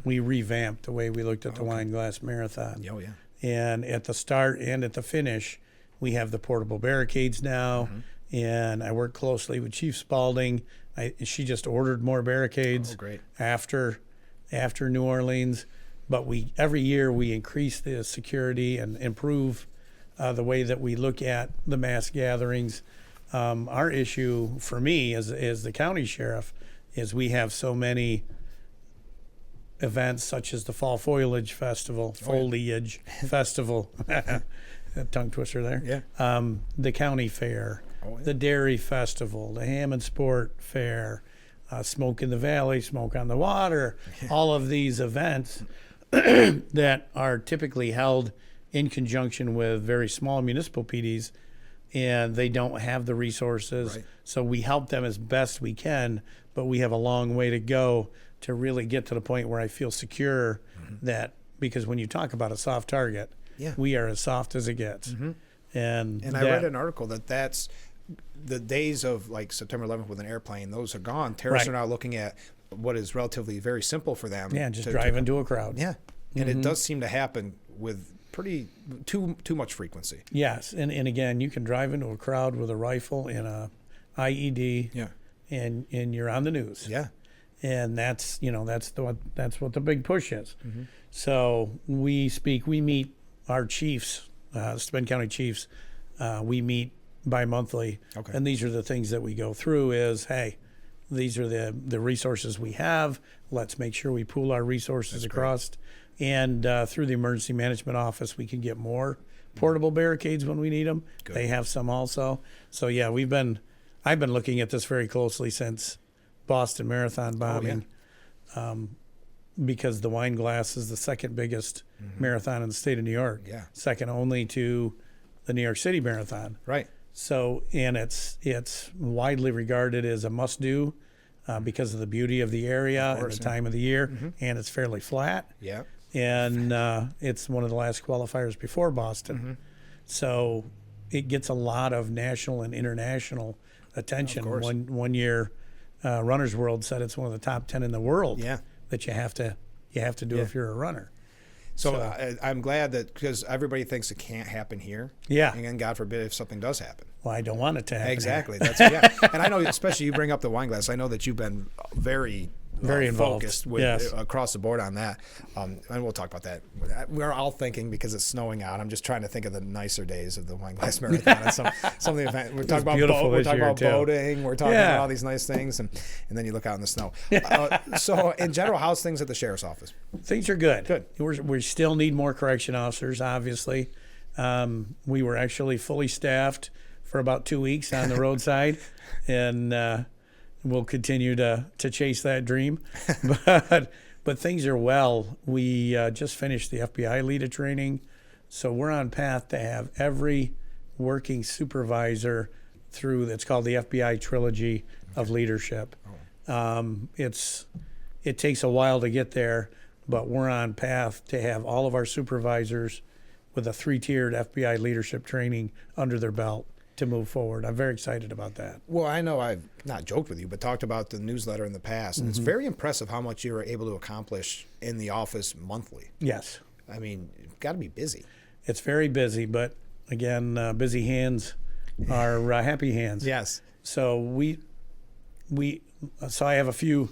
we revamped the way we looked at the Wine Glass Marathon. Oh, yeah. And at the start and at the finish, we have the portable barricades now, and I work closely with Chief Spalding. She just ordered more barricades. Oh, great. After New Orleans, but every year we increase the security and improve the way that we look at the mass gatherings. Our issue for me as the county sheriff is we have so many events such as the Fall Foliage Festival, Festival, a tongue twister there. Yeah. The county fair, Oh, yeah. the Dairy Festival, the Hammond Sport Fair, Smoke in the Valley, Smoke on the Water, all of these events that are typically held in conjunction with very small municipal PDs, and they don't have the resources. Right. So we help them as best we can, but we have a long way to go to really get to the point where I feel secure that, because when you talk about a soft target, Yeah. we are as soft as it gets. And I read an article that's the days of like September 11th with an airplane, those are gone. Terrorists Right. are now looking at what is relatively very simple for them. yeah, just drive into a crowd. Yeah. And it does seem to happen with pretty too much frequency. Yes, and again, you can drive into a crowd with a rifle and a IED, Yeah. and you're on the news. Yeah. And that's what the big push is. So we meet our chiefs, Steuben County chiefs. We meet bi-monthly, Okay. and these are the things that we go through. Is hey, these are the resources we have. Let's make sure we pool our resources across. And through the emergency management office, we can get more portable barricades when we need them. Good. They have some also. So yeah, I've been looking at this very closely since Boston Marathon bombing, because the Wine Glass is the second biggest marathon in the state of New York. Yeah. Second only to the New York City Marathon. Right. So, and it's widely regarded as a must-do because of the beauty of the area and the time of the year, and it's fairly flat. Yeah. And it's one of the last qualifiers before Boston. So it gets a lot of national and international attention. course. One year, Runner's World said it's one of the top 10 in the world Yeah. that you have to do if you're a runner. So I'm glad that, because everybody thinks it can't happen here. Yeah. And then God forbid if something does happen. Well, I don't want it to happen. Exactly. That's And I know, especially you bring up the wine glass. I know that you've been very Very involved. focused with, Yes. across the board on that. And we'll talk about that. We're all thinking, because it's snowing out, I'm just trying to think of the nicer days of the Wine Glass Marathon. And some of the events. We're talking about, beautiful we're this talking year, about too. boating. We're talking Yeah. about all these nice things. And then you look out in the snow. So in general, how's things at the sheriff's office? Things are good. Good. We still need more correction officers, obviously. We were actually fully staffed for about 2 weeks on the roadside, and we'll continue to chase that dream. But things are well. We just finished the FBI leader training, so we're on path to have every working supervisor through. That's called the FBI trilogy of leadership. It takes a while to get there, but we're on path to have all of our supervisors with a 3-tiered FBI leadership training under their belt to move forward. I'm very excited about that. Well, I know I've not joked with you, but talked about the newsletter in the past, and it's very impressive how much you were able to accomplish in the office monthly. Yes, I mean, you've got to be busy. it's very busy, but again, busy hands are happy hands. Yes. So so I have a few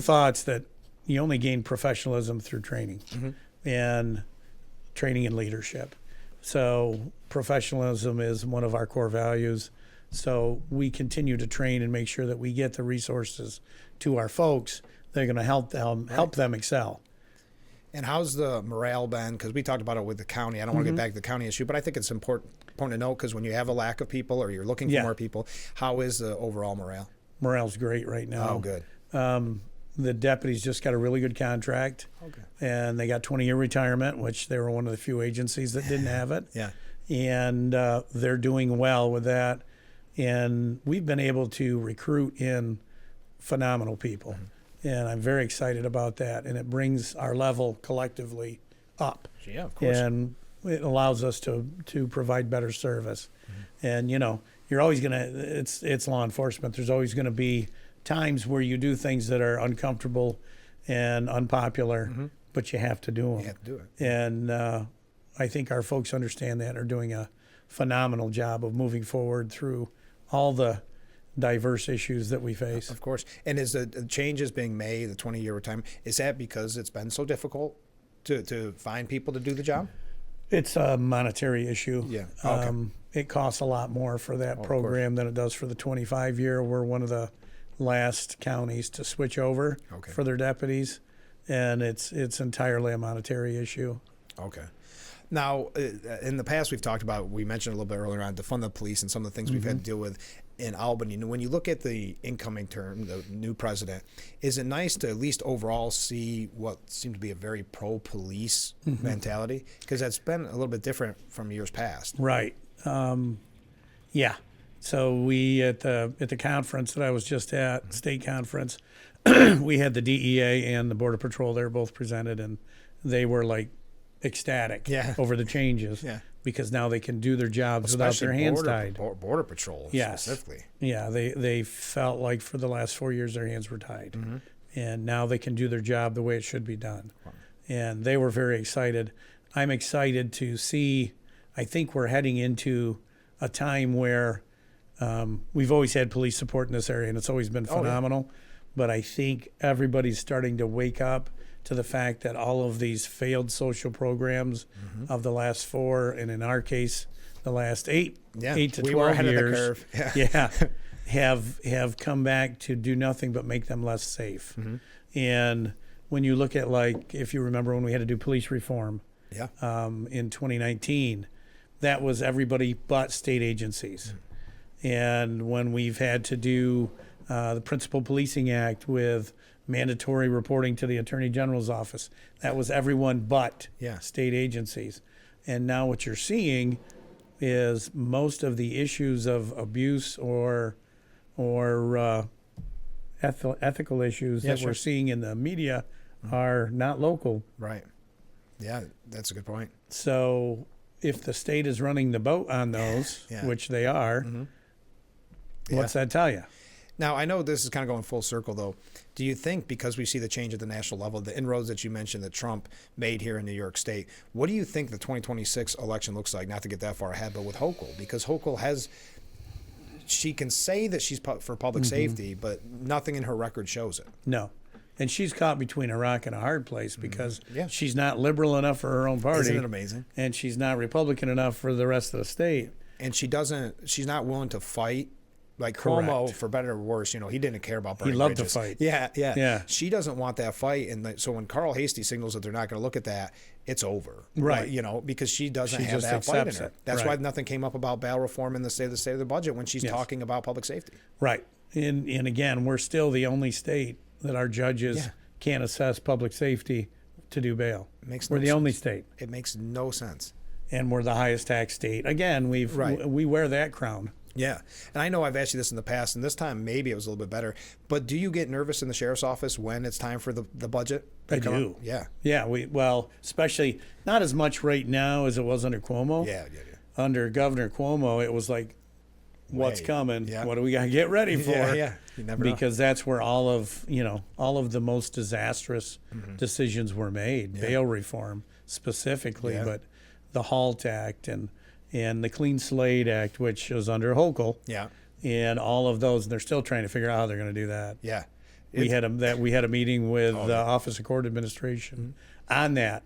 thoughts that you only gain professionalism through training, and training and leadership. So professionalism is one of our core values. So we continue to train and make sure that we get the resources to our folks that are going to help them excel. And how's the morale been? Because we talked about it with the county. I don't want to get back to the county issue, but I think it's important to note, because when you have a lack of people or you're looking for Yeah. more people, how is the overall morale? Morale's great right now. Oh, good. The deputies just got a really good contract, Okay. and they got 20-year retirement, which they were one of the few agencies that didn't have it. Yeah. And they're doing well with that. And we've been able to recruit in phenomenal people. And I'm very excited about that. And it brings our level collectively up. Yeah, of course. And it allows us to provide better service. And, you're always going to, it's law enforcement. There's always going to be times where you do things that are uncomfortable and unpopular, but you have to do them. You have to do it. And I think our folks understand that and are doing a phenomenal job of moving forward through all the diverse issues that we face. Of course. And is the changes being made, the 20-year retirement, is that because it's been so difficult to find people to do the job? It's a monetary issue. Yeah. Okay. It costs a lot more for that program than it does for the 25-year. We're one of the last counties to switch over for their deputies, and it's entirely a monetary issue. Okay. Now, in the past, we mentioned a little bit earlier on, defund the police and some of the things we've had to deal with in Albany. When you look at the incoming term, the new president, is it nice to at least overall see what seemed to be a very pro-police mentality? Because that's been a little bit different from years past. Right. Yeah. So we at the conference that I was just at, state conference, we had the DEA and the Border Patrol. They were both presented, and they were like ecstatic over the changes because now they can do their jobs without their hands tied. Border Patrol specifically. Yeah, they felt like for the last 4 years their hands were tied, and now they can do their job the way it should be done. Wow. And they were very excited. I'm excited to see. I think we're heading into a time where we've always had police support in this area, and it's always been phenomenal. But I think everybody's starting to wake up to the fact that all of these failed social programs of the last 4, and in our case, the last 8 to 12 we were ahead years, of the curve. have come back to do nothing but make them less safe. And when you look at, like, if you remember when we had to do police reform in 2019, that was everybody but state agencies. And when we've had to do the Principal Policing Act with mandatory reporting to the Attorney General's office, that was everyone but state agencies. And now what you're seeing is most of the issues of abuse or ethical issues that we're seeing in the media are not local. Right. Yeah, that's a good point. So if the state is running the boat on those, which they are, what's that tell you? Now, I know this is kind of going full circle, though. Do you think, because we see the change at the national level, the inroads that you mentioned that Trump made here in New York State, what do you think the 2026 election looks like? Not to get that far ahead, but with Hochul, because Hochul she can say that she's for public safety, but nothing in her record shows it. No. And she's caught between a rock and a hard place because Yeah. she's not liberal enough for her own party. Isn't it amazing? And she's not Republican enough for the rest of the state. And she's not willing to fight. Like Correct. Cuomo, for better or worse, he didn't care about burning loved to bridges. fight. Yeah. She doesn't want that fight, and so when Carl Hasty signals that they're not going to look at that, it's over. Right. Because she doesn't She have just that fight in accepts her. it. That's Right. why nothing came up about bail reform in the state of the budget when she's Yes. talking about public safety. Right. And again, we're still the only state that our judges Yeah. can't assess public safety to do bail. Makes We're no the only sense. state. It makes no sense. And we're the highest tax state. Again, Right. we wear that crown. Yeah. And I know I've asked you this in the past, and this time maybe it was a little bit better, but do you get nervous in the sheriff's office when it's time for the budget? I do. Yeah. Yeah, well, especially not as much right now as it was under Cuomo. Yeah. Under Governor Cuomo, it was like, what's Wait, coming? yeah. What do we got to get ready for? Yeah. You never know. Because that's where all of the most disastrous decisions were made. Bail reform specifically, Yeah. but the HALT Act and the Clean Slate Act, which was under Hochul, Yeah. and all of those. They're still trying to figure out how they're going to do that. Yeah. We had a meeting with the Office of Court Administration on that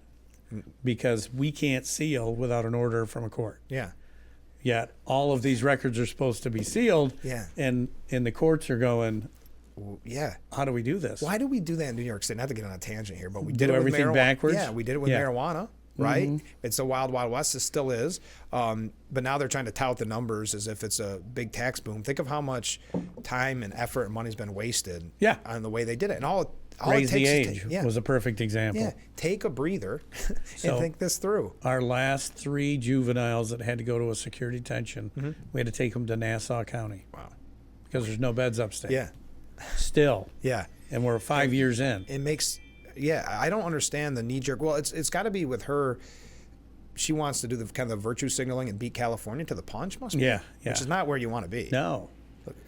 because we can't seal without an order from a court. Yeah. Yet all of these records are supposed to be sealed. Yeah. And the courts are going, Yeah. how do we do this? Why do we do that in New York State? Not to get on a tangent here, but we Do did it with everything marijuana. backwards? Yeah, we did it with Yeah. marijuana, right? It's a wild, wild west. It still is. But now they're trying to tout the numbers as if it's a big tax boom. Think of how much time and effort and money's been wasted Yeah. on the way they did it. And all it Raise the takes age is was a perfect example. take a breather and So- think this through. Our last 3 juveniles that had to go to a security detention, we had to take them to Nassau County Wow. because there's no beds upstate. Yeah. Still. Yeah. And we're 5 years in. It makes, I don't understand the knee jerk. Well, it's got to be with her. She wants to do the kind of virtue signaling and beat California to the punch, must be. Yeah. Which is not where you want to be. No.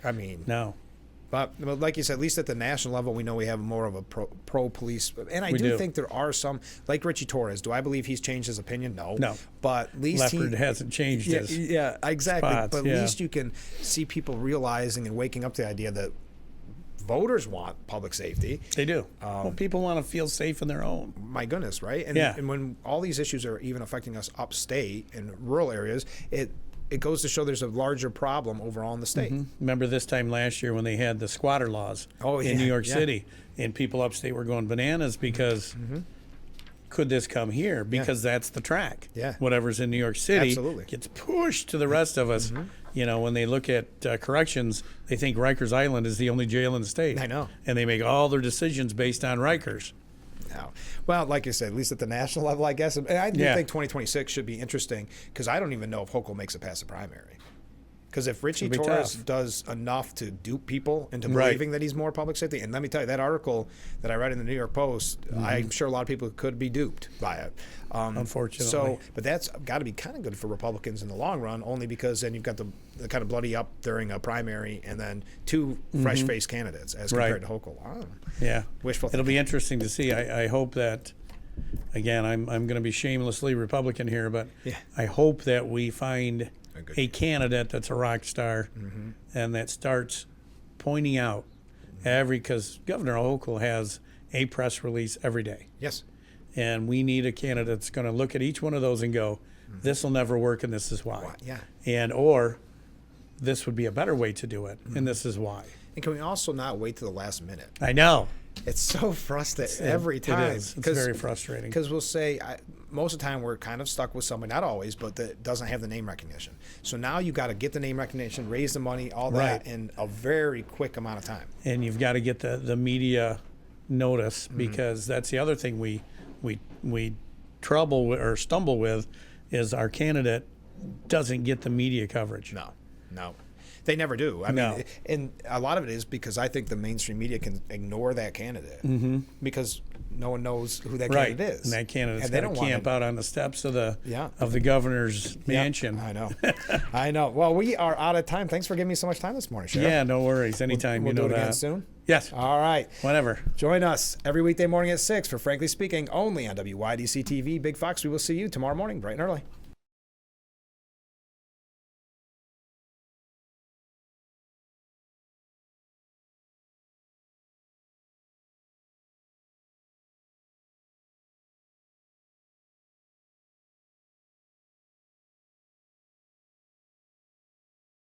I mean, No. but like you said, at least at the national level, we know we have more of a pro police. And I We do do. think there are some, like Richie Torres. Do I believe he's changed his opinion? No. No. But at least Leopard hasn't changed yeah, his. yeah, exactly. spots, But yeah. at least you can see people realizing and waking up to the idea that voters want public safety. They do. Well, people want to feel safe in their own. My goodness, right? And, Yeah. and when all these issues are even affecting us upstate in rural areas, it goes to show there's a larger problem overall in the state. Remember this time last year when they had the squatter laws in New York City, and people upstate were going bananas because could this come here? Because that's the track. Yeah. Whatever's in New York City Absolutely. gets pushed to the rest of us. When they look at corrections, they think Rikers Island is the only jail in the state. I know. And they make all their decisions based on Rikers. No. Well, like you said, at least at the national level, I guess. And I do think 2026 should be interesting because I don't even know if Hochul makes it past the primary. Because if Richie It'll be Torres tough. does enough to dupe people into Right. believing that he's more public safety, and let me tell you, that article that I read in the New York Post, I'm sure a lot of people could be duped by it. Unfortunately. So, but that's got to be kind of good for Republicans in the long run, only because then you've got the kind of bloody up during a primary and then 2 fresh-faced candidates as compared to Hochul. Wow. Yeah. Wishful It'll be interesting to see. I hope that, again, I'm going to be shamelessly Republican here, but Yeah. I hope that we find good- a candidate that's a rock star and that starts pointing out because Governor Hochul has a press release every day. Yes. And we need a candidate that's going to look at each one of those and go, this will never work and this is why. Yeah. And or this would be a better way to do it and this is why. And can we also not wait to the last minute? I know. It's so frustrating every time. It is. It's very frustrating. Because we'll say, most of the time we're kind of stuck with somebody, not always, but that doesn't have the name recognition. So now you got to get the name recognition, raise the money, all that Right. in a very quick amount of time. And you've got to get the media notice because that's the other thing we trouble with, or stumble with is our candidate doesn't get the media coverage. No. They never do. I No. mean, and a lot of it is because I think the mainstream media can ignore that candidate because no one knows who that Right. candidate is. And that candidate's And they got don't to want camp to- out on the steps of the Yeah. governor's mansion. I know. I know. Well, we are out of time. Thanks for giving me so much time this morning, Sheriff. Yeah, no worries. Anytime We'll you know do it again that. soon. Yes. All right. Whenever. Join us every weekday morning at 6 for Frankly Speaking, only on WYDC TV. Big Fox, we will see you tomorrow morning, bright and early.